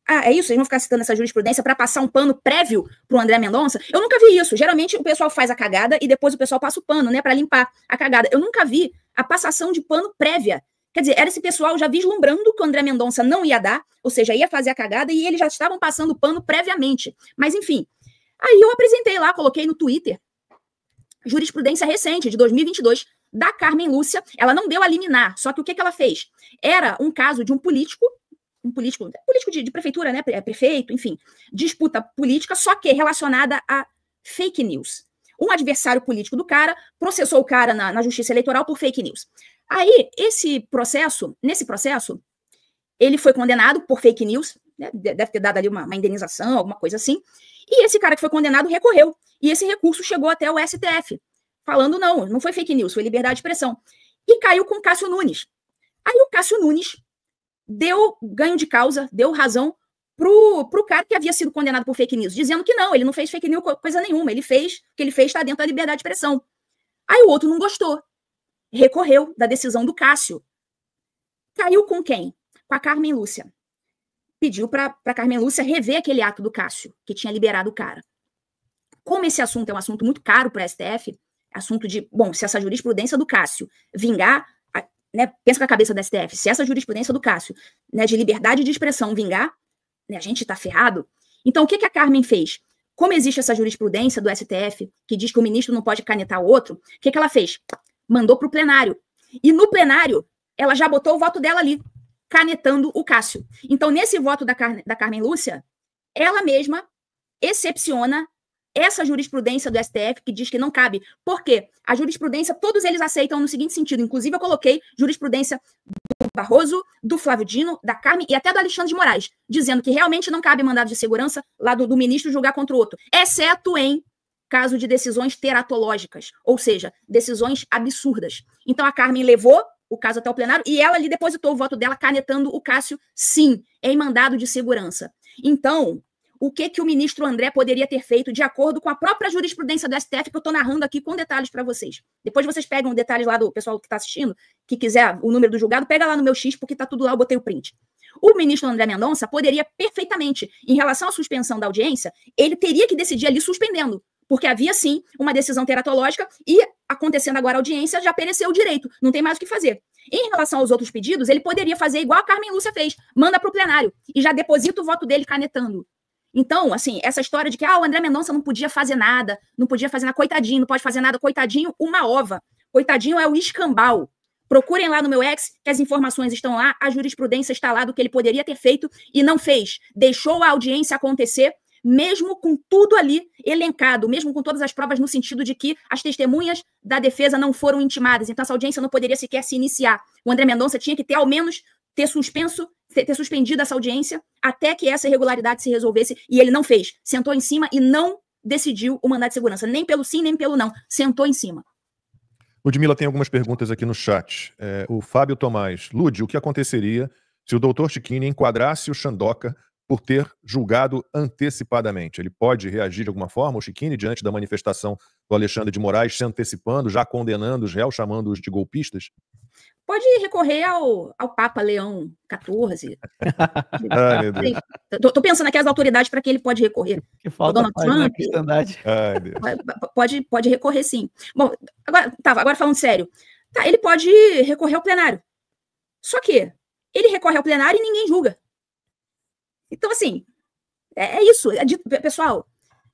é isso? Eles vão ficar citando essa jurisprudência para passar um pano prévio para o André Mendonça? Eu nunca vi isso. Geralmente o pessoal faz a cagada e depois o pessoal passa o pano, né, para limpar a cagada. Eu nunca vi a passação de pano prévia. Quer dizer, era esse pessoal já vislumbrando que o André Mendonça não ia dar, ou seja, ia fazer a cagada e eles já estavam passando o pano previamente. Mas enfim, aí eu apresentei lá, coloquei no Twitter, jurisprudência recente, de 2022, da Carmen Lúcia. Ela não deu a liminar, só que o que ela fez? Era um caso de um político de prefeitura, né, prefeito, enfim, disputa política, só que relacionada a fake news. Um adversário político do cara processou o cara na justiça eleitoral por fake news. Aí, nesse processo, ele foi condenado por fake news, né, deve ter dado ali uma indenização, alguma coisa assim, e esse cara que foi condenado recorreu, e esse recurso chegou até o STF, falando não foi fake news, foi liberdade de expressão, e caiu com o Cássio Nunes. Aí o Cássio Nunes deu ganho de causa, deu razão pro cara que havia sido condenado por fake news, dizendo que não, ele não fez fake news coisa nenhuma, o que ele fez está dentro da liberdade de expressão. Aí o outro não gostou, recorreu da decisão do Cássio. Caiu com quem? Com a Carmen Lúcia. Pediu para Carmen Lúcia rever aquele ato do Cássio, que tinha liberado o cara. Como esse assunto é um assunto muito caro para o STF, assunto de, se essa jurisprudência do Cássio vingar, né, pensa com a cabeça da STF, se essa jurisprudência do Cássio, né, de liberdade de expressão vingar, né, a gente está ferrado. Então, o que a Carmen fez? Como existe essa jurisprudência do STF, que diz que o ministro não pode canetar o outro, o que ela fez? Mandou para o plenário. E no plenário, ela já botou o voto dela ali, canetando o Cássio. Então, nesse voto da Carmen Lúcia, ela mesma excepciona essa jurisprudência do STF que diz que não cabe. Por quê? A jurisprudência, todos eles aceitam no seguinte sentido. Inclusive, eu coloquei jurisprudência do Barroso, do Flávio Dino, da Carmen e até do Alexandre de Moraes, dizendo que realmente não cabe mandado de segurança lá do ministro julgar contra o outro, exceto em caso de decisões teratológicas, ou seja, decisões absurdas. Então, a Carmen levou o caso até o plenário e ela ali depositou o voto dela canetando o Cássio, sim, em mandado de segurança. Então, o que o ministro André poderia ter feito de acordo com a própria jurisprudência do STF, que eu estou narrando aqui com detalhes para vocês. Depois vocês pegam detalhes lá do pessoal que está assistindo, que quiser o número do julgado, pega lá no meu X, porque está tudo lá, eu botei o print. O ministro André Mendonça poderia perfeitamente, em relação à suspensão da audiência, ele teria que decidir ali suspendendo, porque havia, sim, uma decisão teratológica e, acontecendo agora a audiência, já pereceu o direito, não tem mais o que fazer. Em relação aos outros pedidos, ele poderia fazer igual a Carmen Lúcia fez, manda para o plenário e já deposita o voto dele canetando. Então, assim, essa história de que o André Mendonça não podia fazer nada, coitadinho, não pode fazer nada, coitadinho, uma ova. Coitadinho é o escambau. Procurem lá no meu ex, que as informações estão lá, a jurisprudência está lá do que ele poderia ter feito e não fez. Deixou a audiência acontecer, mesmo com tudo ali elencado, mesmo com todas as provas no sentido de que as testemunhas da defesa não foram intimadas. Então, essa audiência não poderia sequer se iniciar. O André Mendonça tinha que ter, ao menos, ter suspendido essa audiência até que essa irregularidade se resolvesse, e ele não fez. Sentou em cima e não decidiu o mandado de segurança, nem pelo sim, nem pelo não. Sentou em cima. Ludmila, tem algumas perguntas aqui no chat. O Fábio Tomás. Lud, o que aconteceria se o doutor Chiquini enquadrasse o Xandoca por ter julgado antecipadamente? Ele pode reagir de alguma forma, o Chiquini, diante da manifestação do Alexandre de Moraes, se antecipando, já condenando os réus, chamando-os de golpistas? Pode recorrer ao Papa Leão XIV. Ai, meu Deus. Tô pensando aqui as autoridades para que ele pode recorrer. Que falta Donald Trump. Ai, Deus. Pode recorrer, sim. Bom, agora falando sério. Ele pode recorrer ao plenário. Só que ele recorre ao plenário e ninguém julga. Então, assim, é isso. Pessoal,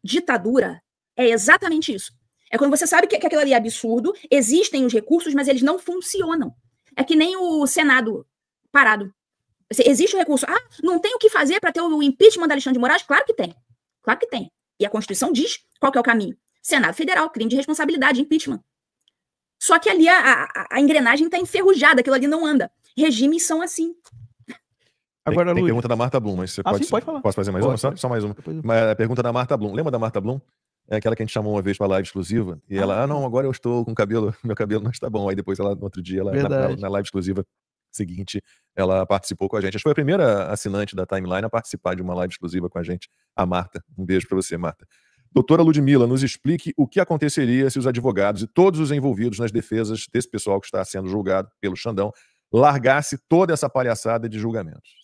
ditadura é exatamente isso. É quando você sabe que aquilo ali é absurdo, existem os recursos, mas eles não funcionam. É que nem o Senado parado. Existe o recurso. Não tem o que fazer para ter o impeachment da Alexandre de Moraes? Claro que tem. Claro que tem. E a Constituição diz qual que é o caminho. Senado Federal, crime de responsabilidade, impeachment. Só que ali a engrenagem está enferrujada, aquilo ali não anda. Regimes são assim. Agora, tem pergunta da Marta Blum, mas você pode falar. Posso fazer mais uma? Só mais uma. A pergunta da Marta Blum. Lembra da Marta Blum? É aquela que a gente chamou uma vez para live exclusiva. E ela, não, agora eu estou com cabelo, meu cabelo não está bom. Aí depois ela, no outro dia, na live exclusiva seguinte, ela participou com a gente. Acho que foi a primeira assinante da Timeline a participar de uma live exclusiva com a gente, a Marta. Um beijo para você, Marta. Doutora Ludmila, nos explique o que aconteceria se os advogados e todos os envolvidos nas defesas desse pessoal que está sendo julgado pelo Xandão largasse toda essa palhaçada de julgamentos.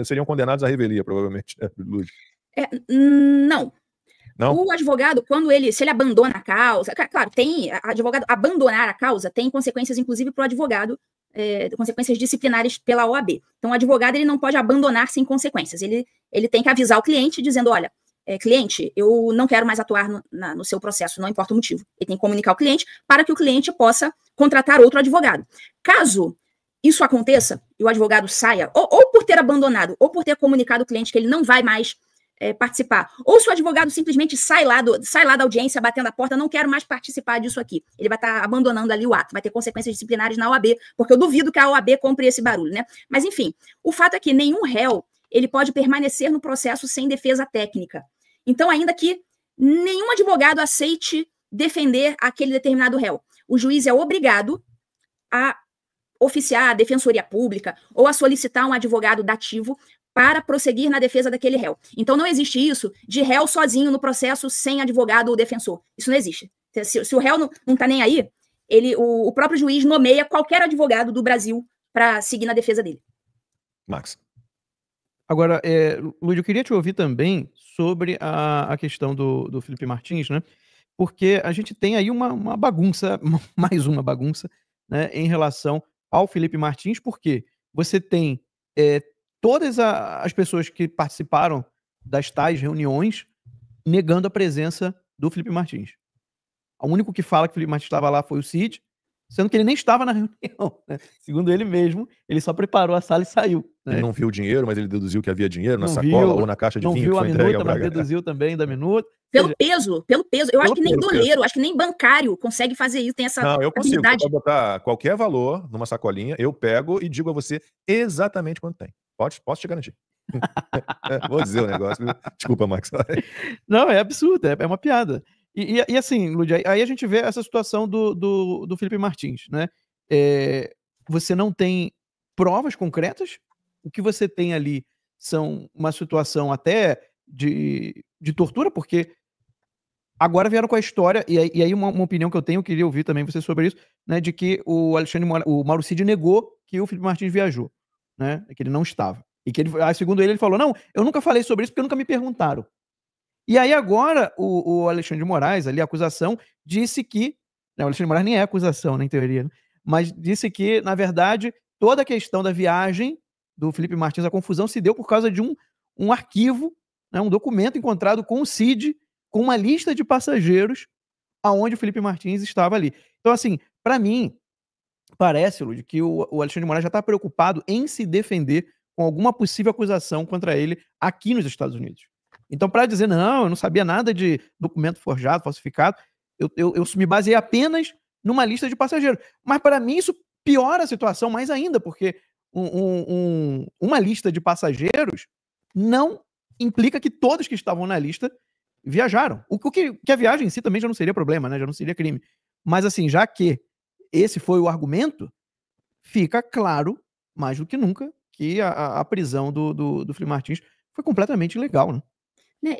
Seriam condenados à revelia, provavelmente, Lud. Não. Não? O advogado, se ele abandona a causa, claro, tem advogado abandonar a causa tem consequências, inclusive, para o advogado, consequências disciplinares pela OAB. Então, o advogado ele não pode abandonar sem consequências. Ele tem que avisar o cliente dizendo, olha, cliente, eu não quero mais atuar no seu processo, não importa o motivo. Ele tem que comunicar ao cliente para que o cliente possa contratar outro advogado. Caso isso aconteça e o advogado saia, ou por ter abandonado, ou por ter comunicado ao cliente que ele não vai mais participar, ou se o advogado simplesmente sai lá da audiência, batendo a porta, não quero mais participar disso aqui. Ele vai estar abandonando ali o ato, vai ter consequências disciplinares na OAB, porque eu duvido que a OAB compre esse barulho, né? Mas, enfim, o fato é que nenhum réu ele pode permanecer no processo sem defesa técnica. Então, ainda que nenhum advogado aceite defender aquele determinado réu, o juiz é obrigado a oficiar a defensoria pública ou a solicitar um advogado dativo para prosseguir na defesa daquele réu. Então, não existe isso de réu sozinho no processo sem advogado ou defensor. Isso não existe. Se o réu não está nem aí, o próprio juiz nomeia qualquer advogado do Brasil para seguir na defesa dele. Max. Agora, Luiz, eu queria te ouvir também sobre a questão do Felipe Martins, né? Porque a gente tem aí uma bagunça, mais uma bagunça, né, em relação ao Felipe Martins, porque você tem todas as pessoas que participaram das tais reuniões negando a presença do Felipe Martins. O único que fala que o Felipe Martins estava lá foi o Cid, sendo que ele nem estava na reunião, né? Segundo ele mesmo, ele só preparou a sala e saiu, né? Ele não viu o dinheiro, mas ele deduziu que havia dinheiro na sacola ou na caixa de vinho que foi entregue ao Braga. Mas deduziu também da minuta. Pelo peso. Eu acho que nem doleiro, acho que nem bancário consegue fazer isso, tem essa habilidade. Não, eu consigo. habilidade. Se eu botar qualquer valor numa sacolinha, eu pego e digo a você exatamente quanto tem. Posso te garantir. Vou dizer o negócio. Desculpa, Max. Não, é absurdo, é uma piada. E assim, Lud, aí a gente vê essa situação do Felipe Martins, né? Você não tem provas concretas, o que você tem ali são uma situação até de tortura, porque agora vieram com a história, e aí uma opinião que eu tenho, eu queria ouvir também você sobre isso, né, de que o Mauro Cid negou que o Felipe Martins viajou, né, que ele não estava. E que segundo ele falou, não, eu nunca falei sobre isso porque nunca me perguntaram. E aí agora o Alexandre de Moraes, ali a acusação, disse que, o Alexandre de Moraes nem é acusação, né, em teoria, né, mas disse que, na verdade, toda a questão da viagem do Felipe Martins, a confusão se deu por causa de um arquivo, né, um documento encontrado com o Cid, com uma lista de passageiros aonde o Felipe Martins estava ali. Então, assim, para mim, parece, Lud, que o Alexandre de Moraes já está preocupado em se defender com alguma possível acusação contra ele aqui nos Estados Unidos. Então, para dizer, não, eu não sabia nada de documento forjado, falsificado, eu me baseei apenas numa lista de passageiros. Mas, para mim, isso piora a situação mais ainda, porque uma lista de passageiros não implica que todos que estavam na lista viajaram. O que a viagem em si também já não seria problema, né? Já não seria crime. Mas, assim, já que esse foi o argumento, fica claro, mais do que nunca, que a prisão do Felipe Martins foi completamente ilegal, né?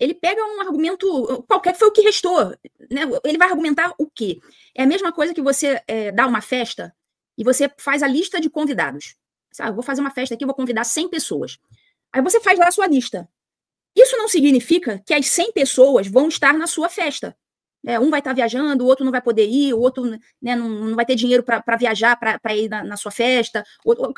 Ele pega um argumento qualquer, que foi o que restou, né? Ele vai argumentar o quê? É a mesma coisa que você dá uma festa e você faz a lista de convidados. Sabe, vou fazer uma festa aqui, vou convidar 100 pessoas. Aí você faz lá a sua lista. Isso não significa que as 100 pessoas vão estar na sua festa. Um vai estar viajando, o outro não vai poder ir, o outro, né, não vai ter dinheiro para viajar, para ir na sua festa.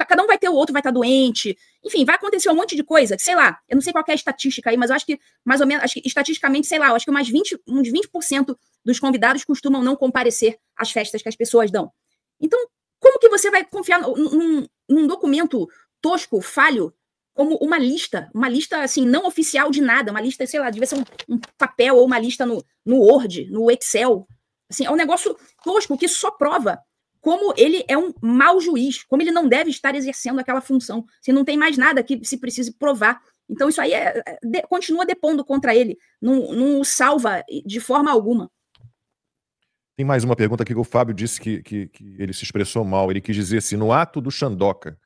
Cada um vai ter, o outro vai estar doente. Enfim, vai acontecer um monte de coisa, que, sei lá, eu não sei qual é a estatística aí, mas eu acho que, mais ou menos, acho que, estatisticamente, sei lá, eu acho que uns 20% dos convidados costumam não comparecer às festas que as pessoas dão. Então, como que você vai confiar num documento tosco, falho, como uma lista, assim, não oficial de nada, uma lista, sei lá, devia ser um papel ou uma lista no Word, no Excel. Assim, é um negócio tosco que só prova como ele é um mau juiz, como ele não deve estar exercendo aquela função. Assim, não tem mais nada que se precise provar. Então isso aí continua depondo contra ele, não o salva de forma alguma. Tem mais uma pergunta aqui que o Fábio disse que ele se expressou mal. Ele quis dizer se no ato do Xandoca,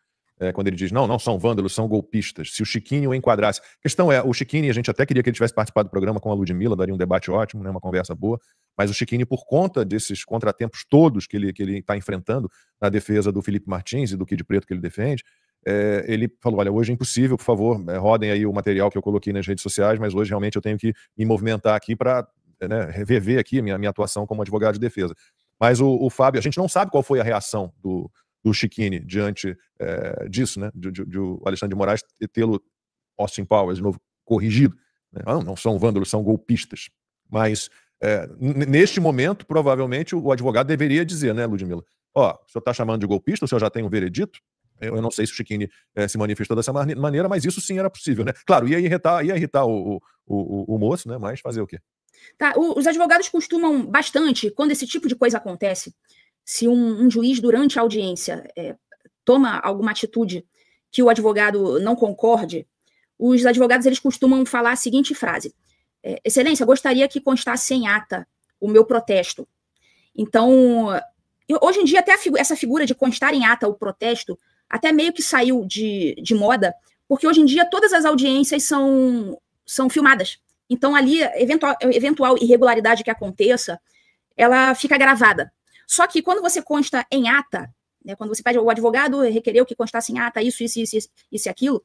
quando ele diz, não são vândalos, são golpistas, se o Chiquinho o enquadrasse. A questão é, o Chiquinho, a gente até queria que ele tivesse participado do programa com a Ludmilla, daria um debate ótimo, né, uma conversa boa, mas o Chiquinho, por conta desses contratempos todos que ele está enfrentando na defesa do Felipe Martins e do Kid Preto que ele defende, ele falou, olha, hoje é impossível, por favor, rodem aí o material que eu coloquei nas redes sociais, mas hoje realmente eu tenho que me movimentar aqui para rever aqui a minha atuação como advogado de defesa. Mas o Fábio, a gente não sabe qual foi a reação do Chiquini diante disso, né? De o Alexandre de Moraes tê-lo, Austin Powers, de novo, corrigido né? Não são vândalos, são golpistas. Mas, neste momento, provavelmente, o advogado deveria dizer, né, Ludmila? Ó, o senhor está chamando de golpista, o senhor já tem um veredito? Eu não sei se o Chiquini se manifestou dessa maneira, mas isso sim era possível, né? Claro, ia irritar o moço, né? Mas fazer o quê? Tá, os advogados costumam bastante, quando esse tipo de coisa acontece, se um juiz durante a audiência toma alguma atitude que o advogado não concorde, os advogados eles costumam falar a seguinte frase: Excelência, gostaria que constasse em ata o meu protesto. Então, hoje em dia até essa figura de constar em ata o protesto até meio que saiu de moda, porque hoje em dia todas as audiências são filmadas. Então, ali, eventual irregularidade que aconteça, ela fica gravada. Só que quando você consta em ata, né, quando você pede ao advogado, requereu que constasse em ata isso e aquilo,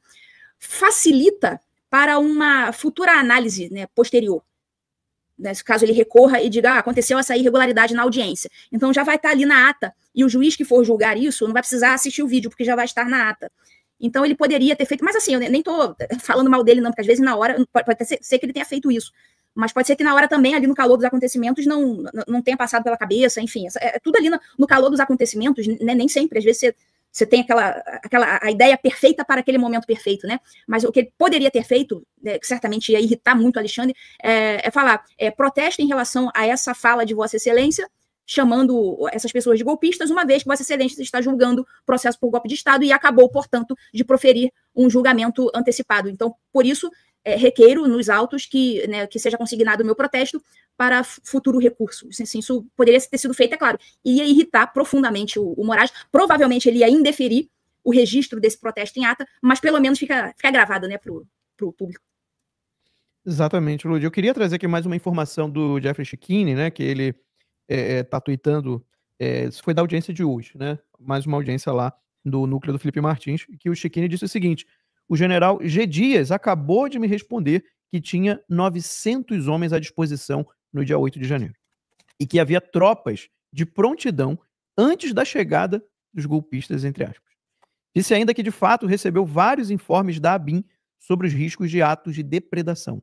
facilita para uma futura análise, né, posterior. Nesse caso, ele recorra e diga, aconteceu essa irregularidade na audiência. Então, já vai estar ali na ata, e o juiz que for julgar isso não vai precisar assistir o vídeo, porque já vai estar na ata. Então, ele poderia ter feito, mas assim, eu nem estou falando mal dele não, porque às vezes na hora, pode ser que ele tenha feito isso, mas pode ser que na hora também, ali no calor dos acontecimentos, não tenha passado pela cabeça, enfim, tudo ali no calor dos acontecimentos, né, nem sempre, às vezes você tem a ideia perfeita para aquele momento perfeito, né? Mas o que ele poderia ter feito, que certamente ia irritar muito o Alexandre, é falar, protesto em relação a essa fala de Vossa Excelência, chamando essas pessoas de golpistas, uma vez que Vossa Excelência está julgando processo por golpe de Estado e acabou, portanto, de proferir um julgamento antecipado. Então, por isso, requeiro nos autos que seja consignado o meu protesto para futuro recurso. Isso poderia ter sido feito, é claro. Ia irritar profundamente o Moraes. Provavelmente ele ia indeferir o registro desse protesto em ata, mas pelo menos fica gravado, né, para o público. Exatamente, Lud. Eu queria trazer aqui mais uma informação do Jeffrey Chiquini, né, que ele está tweetando, isso foi da audiência de hoje, né, mais uma audiência lá do núcleo do Felipe Martins, que o Chiquini disse o seguinte: o general G. Dias acabou de me responder que tinha 900 homens à disposição no dia 8 de janeiro e que havia tropas de prontidão antes da chegada dos golpistas, entre aspas. Disse ainda que, de fato, recebeu vários informes da ABIN sobre os riscos de atos de depredação.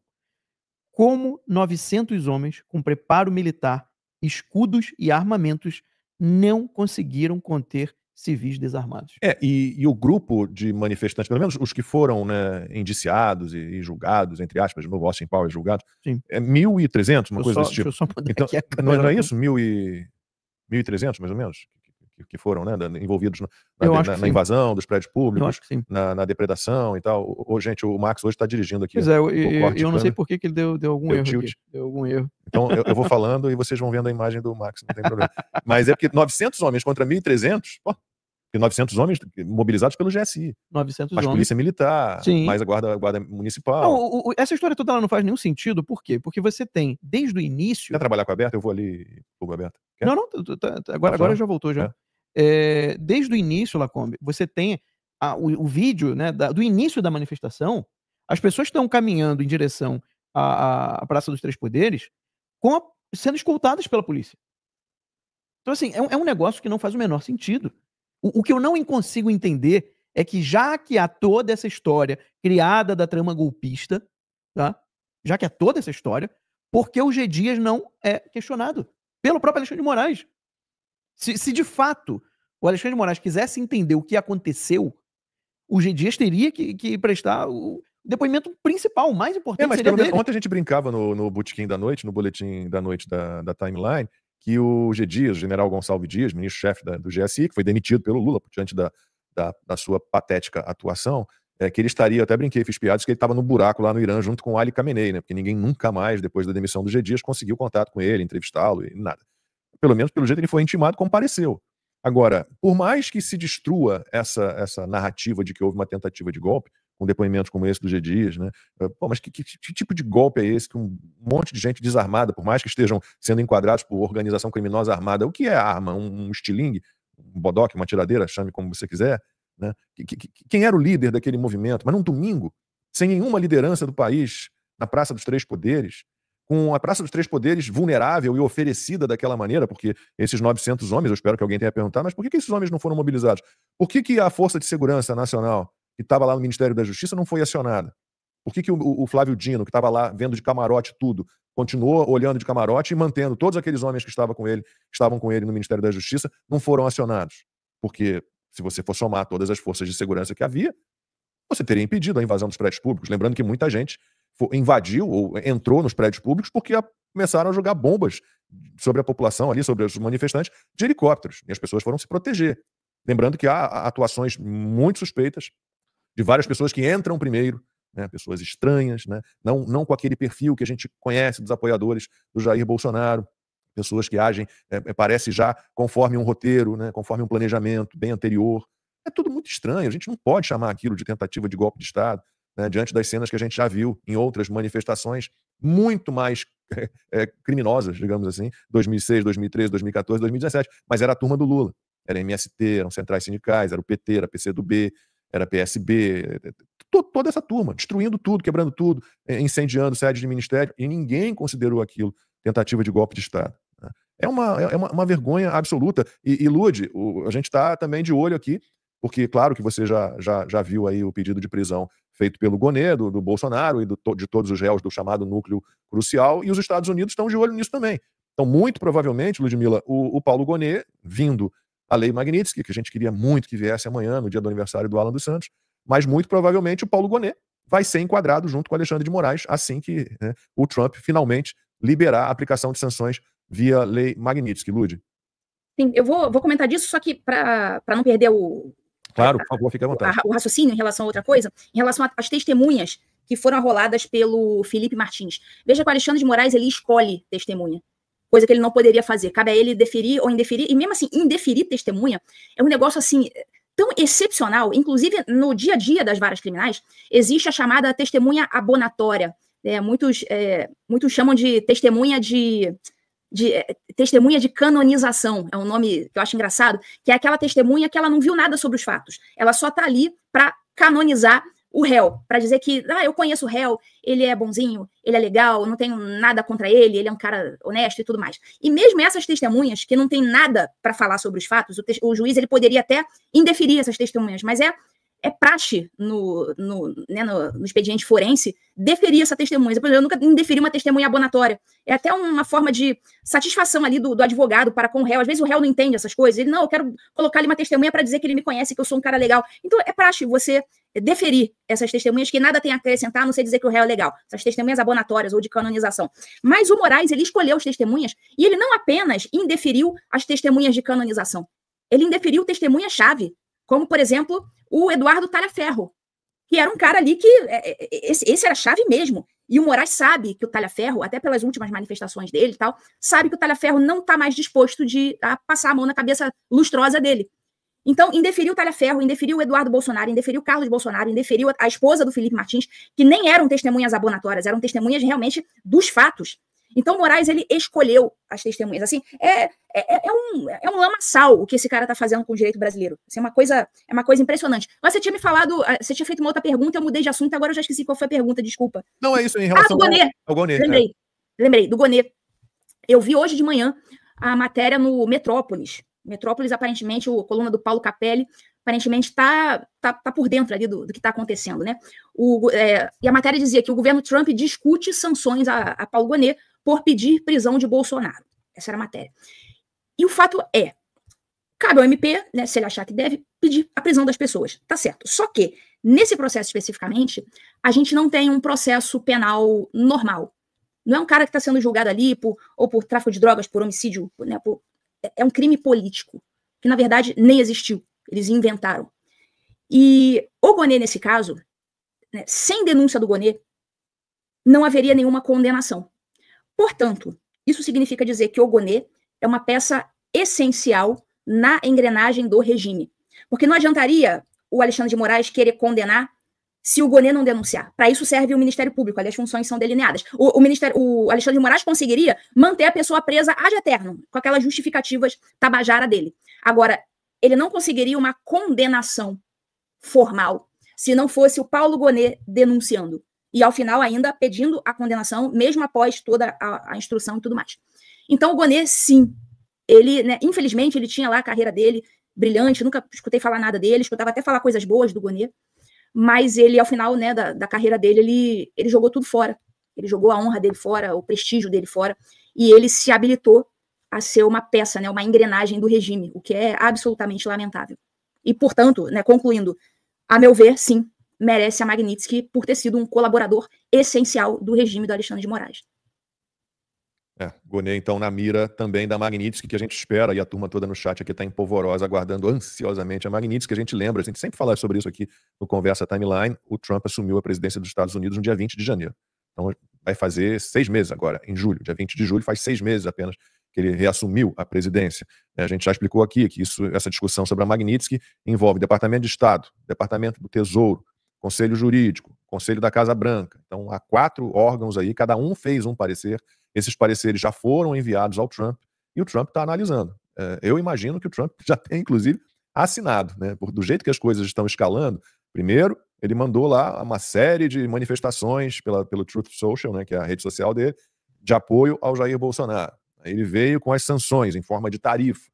Como 900 homens com preparo militar, escudos e armamentos não conseguiram conter civis desarmados. E o grupo de manifestantes, pelo menos os que foram, né, indiciados e julgados, entre aspas, no Austin Powers julgados, Sim. 1.300, uma coisa desse tipo. Deixa eu só mudar Então, aqui a não é câmera. isso? 1.300, mais ou menos, que foram, né, envolvidos Eu acho que na sim. invasão dos prédios Eu públicos, acho que sim. na depredação e tal. Gente, o Max hoje está dirigindo aqui. Pois é, o corte de eu não sei câmera. por que ele deu algum Deu erro tilt. aqui. Deu algum erro. Então, eu vou falando e vocês vão vendo a imagem do Max, não tem problema. Mas é porque 900 homens contra 1.300, pô, tem 900 homens mobilizados pelo GSI. 900 Mais homens. polícia militar, Sim. mais a guarda municipal. Não, essa história toda ela não faz nenhum sentido. Por quê? Porque você tem, desde o início... Quer trabalhar com a Aberta? Eu vou ali, fogo aberto. Quer? Não, agora já voltou já. Desde o início, Lacombe, você tem o vídeo, né, do início da manifestação, as pessoas estão caminhando em direção à Praça dos Três Poderes sendo escoltadas pela polícia. Então, assim, é um negócio que não faz o menor sentido. O que eu não consigo entender é que, já que há toda essa história criada da trama golpista, tá? Já que há toda essa história, por que o G. Dias não é questionado pelo próprio Alexandre de Moraes? Se de fato o Alexandre de Moraes quisesse entender o que aconteceu, o G. Dias teria que prestar o depoimento principal, o mais importante. Mas seria pelo menos, dele. ontem a gente brincava no botequim da noite, no boletim da noite da Timeline, que o G. Dias, o general Gonçalves Dias, ministro-chefe do GSI, que foi demitido pelo Lula diante da sua patética atuação, que ele estaria, até brinquei, fiz piadas, que ele estava no buraco lá no Irã junto com o Ali Khamenei, né? Porque ninguém nunca mais, depois da demissão do G. Dias, conseguiu contato com ele, entrevistá-lo e nada. Pelo menos pelo jeito ele foi intimado, compareceu. Agora, por mais que se destrua essa narrativa de que houve uma tentativa de golpe, com depoimentos como esse do G. Dias, né? Pô, mas que tipo de golpe é esse que um monte de gente desarmada, por mais que estejam sendo enquadrados por organização criminosa armada, o que é arma? Um estilingue? Um bodoque? Uma tiradeira? Chame como você quiser, né? Quem era o líder daquele movimento? Mas num domingo, sem nenhuma liderança do país, na Praça dos Três Poderes, com a Praça dos Três Poderes vulnerável e oferecida daquela maneira, porque esses 900 homens, eu espero que alguém tenha perguntado, mas por que esses homens não foram mobilizados? Por que a Força de Segurança Nacional, que estava lá no Ministério da Justiça, não foi acionada? Por que o Flávio Dino, que estava lá vendo de camarote tudo, continuou olhando de camarote e mantendo todos aqueles homens que estavam com ele no Ministério da Justiça, não foram acionados? Porque se você for somar todas as forças de segurança que havia, você teria impedido a invasão dos prédios públicos. Lembrando que muita gente invadiu ou entrou nos prédios públicos porque começaram a jogar bombas sobre a população ali, sobre os manifestantes, de helicópteros. E as pessoas foram se proteger. Lembrando que há atuações muito suspeitas de várias pessoas que entram primeiro, né, pessoas estranhas, né, não com aquele perfil que a gente conhece dos apoiadores do Jair Bolsonaro, pessoas que agem, parece já conforme um roteiro, né, conforme um planejamento bem anterior. É tudo muito estranho, a gente não pode chamar aquilo de tentativa de golpe de Estado, né, diante das cenas que a gente já viu em outras manifestações muito mais criminosas, digamos assim, 2006, 2013, 2014, 2017, mas era a turma do Lula, era MST, eram centrais sindicais, era o PT, era PCdoB, era PSB, toda essa turma, destruindo tudo, quebrando tudo, incendiando sede de ministério, e ninguém considerou aquilo tentativa de golpe de Estado. É uma vergonha absoluta. E Lud, a gente está também de olho aqui, porque claro que você já viu aí o pedido de prisão feito pelo Gonê, do Bolsonaro e de todos os réus do chamado núcleo crucial, e os Estados Unidos estão de olho nisso também. Então, muito provavelmente, Ludmila, o Paulo Gonê, vindo a Lei Magnitsky, que a gente queria muito que viesse amanhã, no dia do aniversário do Alan dos Santos, mas muito provavelmente o Paulo Gonê vai ser enquadrado junto com o Alexandre de Moraes, assim que, né, o Trump finalmente liberar a aplicação de sanções via Lei Magnitsky. Lud. Sim, eu vou comentar disso, só que para não perder Claro, por favor, fique à vontade. O raciocínio em relação a outra coisa, em relação às testemunhas que foram arroladas pelo Felipe Martins. Veja que o Alexandre de Moraes, ele escolhe testemunha, coisa que ele não poderia fazer. Cabe a ele deferir ou indeferir, e mesmo assim, indeferir testemunha é um negócio assim tão excepcional. Inclusive, no dia a dia das varas criminais, existe a chamada testemunha abonatória. Muitos chamam de testemunha de testemunha de canonização, é um nome que eu acho engraçado, que é aquela testemunha que ela não viu nada sobre os fatos, ela só está ali para canonizar o réu, para dizer que, eu conheço o réu, ele é bonzinho, ele é legal, não tenho nada contra ele, ele é um cara honesto e tudo mais. E mesmo essas testemunhas, que não tem nada para falar sobre os fatos, o juiz ele poderia até indeferir essas testemunhas, mas é praxe no expediente forense deferir essa testemunha. Por exemplo, eu nunca indeferi uma testemunha abonatória. É até uma forma de satisfação ali do advogado para com o réu. Às vezes o réu não entende essas coisas. Ele, eu quero colocar ali uma testemunha para dizer que ele me conhece, que eu sou um cara legal. Então é praxe você deferir essas testemunhas que nada tem a acrescentar, a não ser dizer que o réu é legal. Essas testemunhas abonatórias ou de canonização. Mas o Moraes, ele escolheu as testemunhas e ele não apenas indeferiu as testemunhas de canonização. Ele indeferiu testemunha-chave, como, por exemplo, o Eduardo Talhaferro, que era um cara ali que esse era a chave mesmo. E o Moraes sabe que o Talhaferro, até pelas últimas manifestações dele e tal, sabe que o Talhaferro não está mais disposto a passar a mão na cabeça lustrosa dele. Então, indeferiu o Talhaferro, indeferiu o Eduardo Bolsonaro, indeferiu o Carlos Bolsonaro, indeferiu a esposa do Felipe Martins, que nem eram testemunhas abonatórias, eram testemunhas realmente dos fatos. Então, Moraes, ele escolheu as testemunhas. Assim, é um lamaçal o que esse cara está fazendo com o direito brasileiro. Assim, é uma coisa impressionante. Mas você tinha me falado, você tinha feito uma outra pergunta, eu mudei de assunto, agora eu já esqueci qual foi a pergunta, desculpa. Não, é isso, em relação ao Gonê. Lembrei, do Gonê. Eu vi hoje de manhã a matéria no Metrópolis. Metrópolis, aparentemente, a coluna do Paulo Capelli, aparentemente está por dentro ali do que está acontecendo, né? E a matéria dizia que o governo Trump discute sanções a Paulo Gonê por pedir prisão de Bolsonaro. Essa era a matéria. E o fato cabe ao MP, né, se ele achar que deve, pedir a prisão das pessoas. Tá certo. Só que, nesse processo especificamente, a gente não tem um processo penal normal. Não é um cara que está sendo julgado ali ou por tráfico de drogas, por homicídio, né, é um crime político, que na verdade nem existiu. Eles inventaram. E o Gonê, nesse caso, né, sem denúncia do Gonê, não haveria nenhuma condenação. Portanto, isso significa dizer que o Gonê é uma peça essencial na engrenagem do regime. Porque não adiantaria o Alexandre de Moraes querer condenar se o Gonê não denunciar. Para isso serve o Ministério Público, ali as funções são delineadas. O Alexandre de Moraes conseguiria manter a pessoa presa ad eterno, com aquelas justificativas tabajara dele. Agora, ele não conseguiria uma condenação formal se não fosse o Paulo Gonê denunciando. E, ao final, ainda pedindo a condenação, mesmo após toda a instrução e tudo mais. Então, o Gonê, sim, ele, né, infelizmente, ele tinha lá a carreira dele brilhante, nunca escutei falar nada dele, escutava até falar coisas boas do Gonê, mas ele, ao final, né, da carreira dele, ele jogou tudo fora. Ele jogou a honra dele fora, o prestígio dele fora, e ele se habilitou a ser uma peça, né, uma engrenagem do regime, o que é absolutamente lamentável. E, portanto, né, concluindo, a meu ver, sim, merece a Magnitsky por ter sido um colaborador essencial do regime do Alexandre de Moraes. Gonê, então, na mira também da Magnitsky, que a gente espera, e a turma toda no chat aqui está em polvorosa, aguardando ansiosamente a Magnitsky, que a gente lembra, a gente sempre fala sobre isso aqui no Conversa Timeline, o Trump assumiu a presidência dos Estados Unidos no dia 20 de janeiro. Então, vai fazer 6 meses agora, em julho, dia 20 de julho, faz 6 meses apenas que ele reassumiu a presidência. A gente já explicou aqui que essa discussão sobre a Magnitsky envolve Departamento de Estado, Departamento do Tesouro, Conselho Jurídico, Conselho da Casa Branca. Então, há 4 órgãos aí, cada um fez um parecer. Esses pareceres já foram enviados ao Trump e o Trump está analisando. Eu imagino que o Trump já tem, inclusive, assinado, né? Do jeito que as coisas estão escalando. Primeiro, ele mandou lá uma série de manifestações pelo Truth Social, né, que é a rede social dele, de apoio ao Jair Bolsonaro. Aí ele veio com as sanções em forma de tarifa.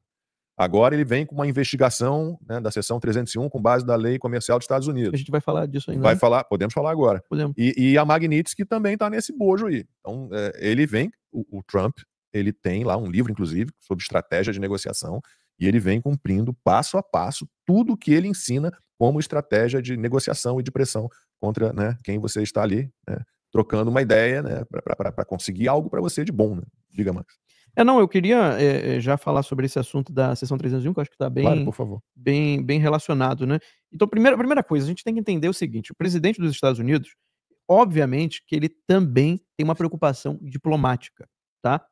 Agora ele vem com uma investigação, né, da seção 301 com base da lei comercial dos Estados Unidos. A gente vai falar disso ainda. Vai falar, podemos falar agora. Podemos. E a Magnitsky também está nesse bojo aí. Então, ele vem, o Trump, ele tem lá um livro, inclusive, sobre estratégia de negociação, e ele vem cumprindo passo a passo tudo que ele ensina como estratégia de negociação e de pressão contra, né, quem você está ali, né, trocando uma ideia, né, para conseguir algo para você de bom, né? Diga, Max. Não, eu queria já falar sobre esse assunto da seção 301, que eu acho que está bem, Claro, por favor. bem relacionado, né? Então, a primeira coisa, a gente tem que entender o seguinte: o presidente dos Estados Unidos, obviamente que ele também tem uma preocupação diplomática, tá?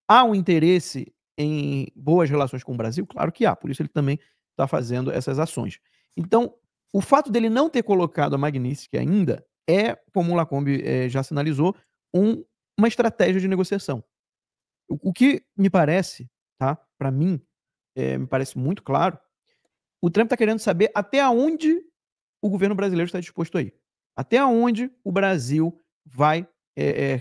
Há um interesse em boas relações com o Brasil? Claro que há, por isso ele também está fazendo essas ações. Então, o fato dele não ter colocado a Magnitsky ainda é, como o Lacombe já sinalizou, uma estratégia de negociação. O que me parece, tá? Para mim, me parece muito claro, o Trump está querendo saber até onde o governo brasileiro está disposto a ir. Até onde o Brasil vai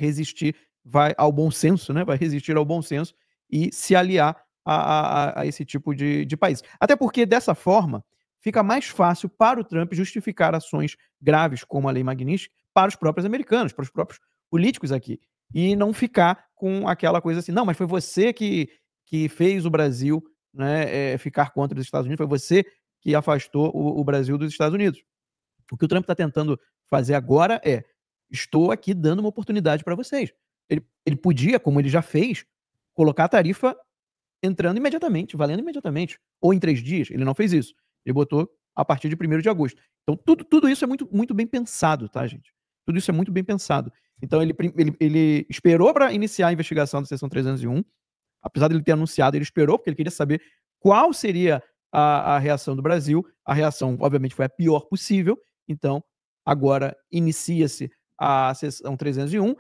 resistir, vai ao bom senso, né? Vai resistir ao bom senso e se aliar a esse tipo de país. Até porque, dessa forma, fica mais fácil para o Trump justificar ações graves como a Lei Magnitsky para os próprios americanos, para os próprios políticos aqui. E não ficar com aquela coisa assim, não, mas foi você que fez o Brasil, né, ficar contra os Estados Unidos, foi você que afastou o Brasil dos Estados Unidos. O que o Trump está tentando fazer agora estou aqui dando uma oportunidade para vocês. Ele podia, como ele já fez, colocar a tarifa entrando imediatamente, valendo imediatamente, ou em 3 dias. Ele não fez isso. Ele botou a partir de 1º de agosto. Então, tudo isso é muito, muito bem pensado, tá, gente? Tudo isso é muito bem pensado. Então, ele esperou para iniciar a investigação da seção 301, apesar de ele ter anunciado, ele esperou, porque ele queria saber qual seria a reação do Brasil. A reação, obviamente, foi a pior possível. Então, agora inicia-se a seção 301.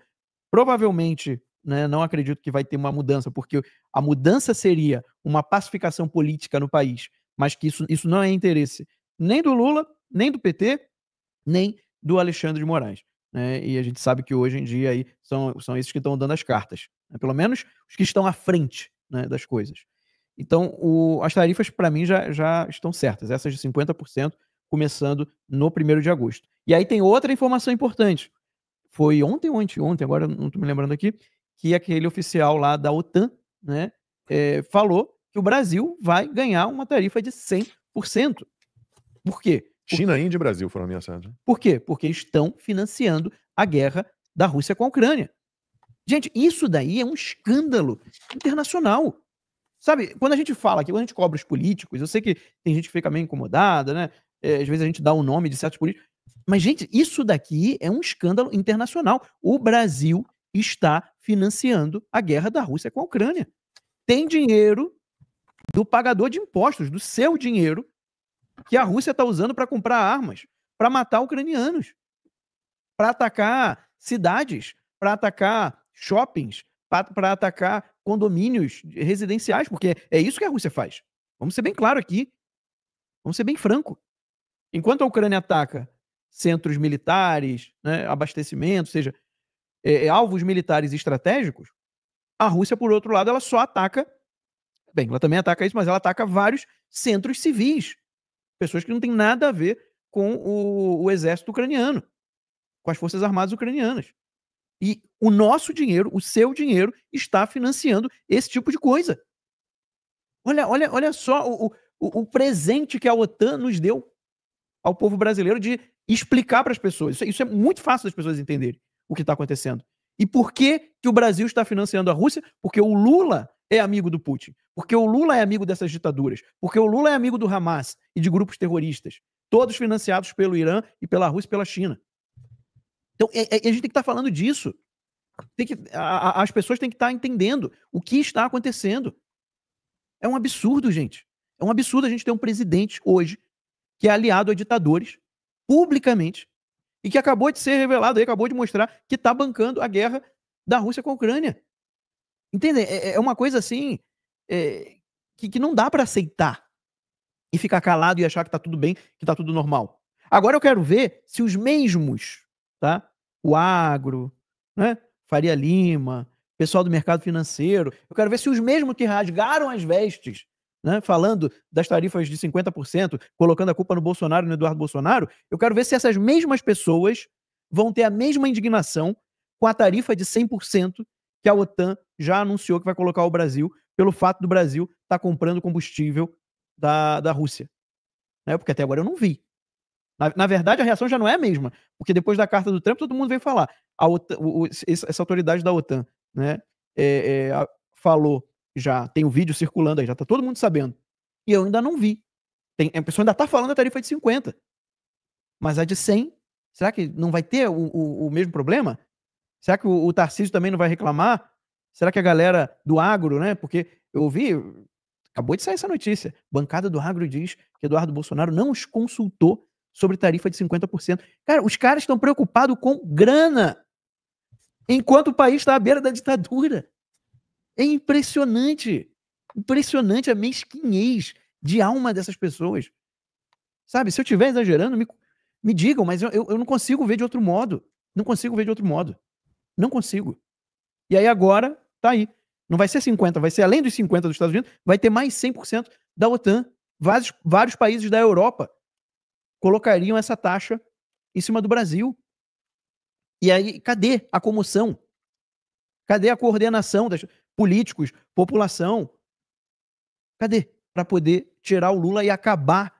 Provavelmente, né, não acredito que vai ter uma mudança, porque a mudança seria uma pacificação política no país, mas que isso não é interesse nem do Lula, nem do PT, nem do Alexandre de Moraes. Né? E a gente sabe que hoje em dia aí são esses que estão dando as cartas, né? Pelo menos os que estão à frente, né, das coisas. Então, as tarifas, para mim, já estão certas, essas de 50%, começando no 1º de agosto. E aí tem outra informação importante. Foi ontem ou anteontem, agora não estou me lembrando aqui, que aquele oficial lá da OTAN, né, falou que o Brasil vai ganhar uma tarifa de 100%. Por quê? China, Índia e Brasil foram ameaçados. Por quê? Porque estão financiando a guerra da Rússia com a Ucrânia. Gente, isso daí é um escândalo internacional. Sabe, quando a gente fala aqui, quando a gente cobra os políticos, eu sei que tem gente que fica meio incomodada, né? Às vezes a gente dá o nome de certos políticos. Mas, gente, isso daqui é um escândalo internacional. O Brasil está financiando a guerra da Rússia com a Ucrânia. Tem dinheiro do pagador de impostos, do seu dinheiro, que a Rússia está usando para comprar armas, para matar ucranianos, para atacar cidades, para atacar shoppings, para atacar condomínios residenciais, porque é isso que a Rússia faz. Vamos ser bem claro aqui. Vamos ser bem franco. Enquanto a Ucrânia ataca centros militares, né, abastecimento, ou seja, alvos militares estratégicos, a Rússia, por outro lado, ela só ataca, bem, ela também ataca isso, mas ela ataca vários centros civis. Pessoas que não têm nada a ver com o exército ucraniano, com as forças armadas ucranianas. E o nosso dinheiro, o seu dinheiro, está financiando esse tipo de coisa. Olha só o presente que a OTAN nos deu ao povo brasileiro de explicar para as pessoas. Isso é muito fácil das pessoas entenderem o que está acontecendo. E por que o Brasil está financiando a Rússia? Porque o Lula é amigo do Putin. Porque o Lula é amigo dessas ditaduras. Porque o Lula é amigo do Hamas e de grupos terroristas. Todos financiados pelo Irã e pela Rússia e pela China. Então, a gente tem que estar falando disso. As pessoas têm que estar entendendo o que está acontecendo. É um absurdo, gente. É um absurdo a gente ter um presidente hoje que é aliado a ditadores, publicamente, e que acabou de ser revelado, acabou de mostrar que está bancando a guerra da Rússia com a Ucrânia. Entende? É uma coisa assim que não dá para aceitar e ficar calado e achar que está tudo bem, que está tudo normal. Agora eu quero ver se os mesmos, tá? O agro, né? Faria Lima, pessoal do mercado financeiro, eu quero ver se os mesmos que rasgaram as vestes, né, falando das tarifas de 50%, colocando a culpa no Bolsonaro e no Eduardo Bolsonaro, eu quero ver se essas mesmas pessoas vão ter a mesma indignação com a tarifa de 100% que a OTAN já anunciou que vai colocar ao Brasil, pelo fato do Brasil estar comprando combustível da Rússia. Né? Porque até agora eu não vi. Na verdade, a reação já não é a mesma, porque depois da carta do Trump, todo mundo veio falar. Essa autoridade da OTAN, né, falou já, tem o vídeo circulando aí, já tá todo mundo sabendo. E eu ainda não vi. A pessoa ainda tá falando da tarifa de 50. Mas a de 100, será que não vai ter o mesmo problema? Será que o Tarcísio também não vai reclamar? Será que a galera do agro, né? Porque eu ouvi, acabou de sair essa notícia, bancada do agro diz que Eduardo Bolsonaro não os consultou sobre tarifa de 50%. Cara, os caras estão preocupados com grana, enquanto o país está à beira da ditadura. É impressionante. Impressionante a mesquinhez de alma dessas pessoas. Sabe, se eu estiver exagerando, me digam, mas eu não consigo ver de outro modo. Não consigo ver de outro modo. Não consigo. E aí agora, tá aí. Não vai ser 50%, vai ser além dos 50% dos Estados Unidos, vai ter mais 100% da OTAN. Vários países da Europa colocariam essa taxa em cima do Brasil. E aí, cadê a comoção? Cadê a coordenação das políticos, população? Cadê? Para poder tirar o Lula e acabar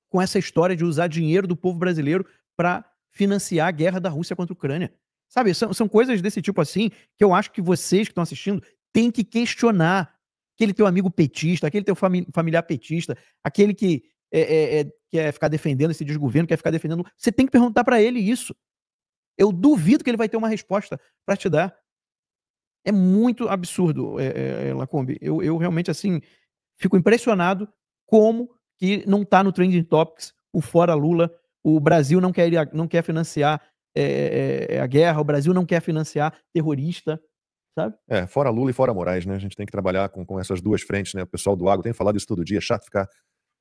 com essa história de usar dinheiro do povo brasileiro para financiar a guerra da Rússia contra a Ucrânia. Sabe, são coisas desse tipo assim que eu acho que vocês que estão assistindo têm que questionar. Aquele teu amigo petista, aquele teu familiar petista, aquele que quer ficar defendendo esse desgoverno, quer ficar defendendo... Você tem que perguntar para ele isso. Eu duvido que ele vai ter uma resposta para te dar. É muito absurdo, Lacombe. Eu realmente, assim, fico impressionado como que não está no Trending Topics o fora Lula, o Brasil não quer financiar a guerra, o Brasil não quer financiar terrorista, sabe? Fora Lula e fora Moraes, né? A gente tem que trabalhar com essas duas frentes, né? O pessoal do agro tem falado isso todo dia, é chato ficar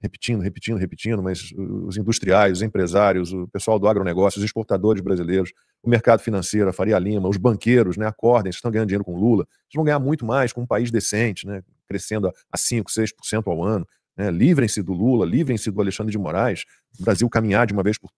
repetindo, mas os industriais, os empresários, o pessoal do agronegócio, os exportadores brasileiros, o mercado financeiro, a Faria Lima, os banqueiros, né, acordem, vocês estão ganhando dinheiro com Lula, vocês vão ganhar muito mais com um país decente, né, crescendo a 5%, 6% ao ano, né, livrem-se do Lula, livrem-se do Alexandre de Moraes, o Brasil caminhar de uma vez por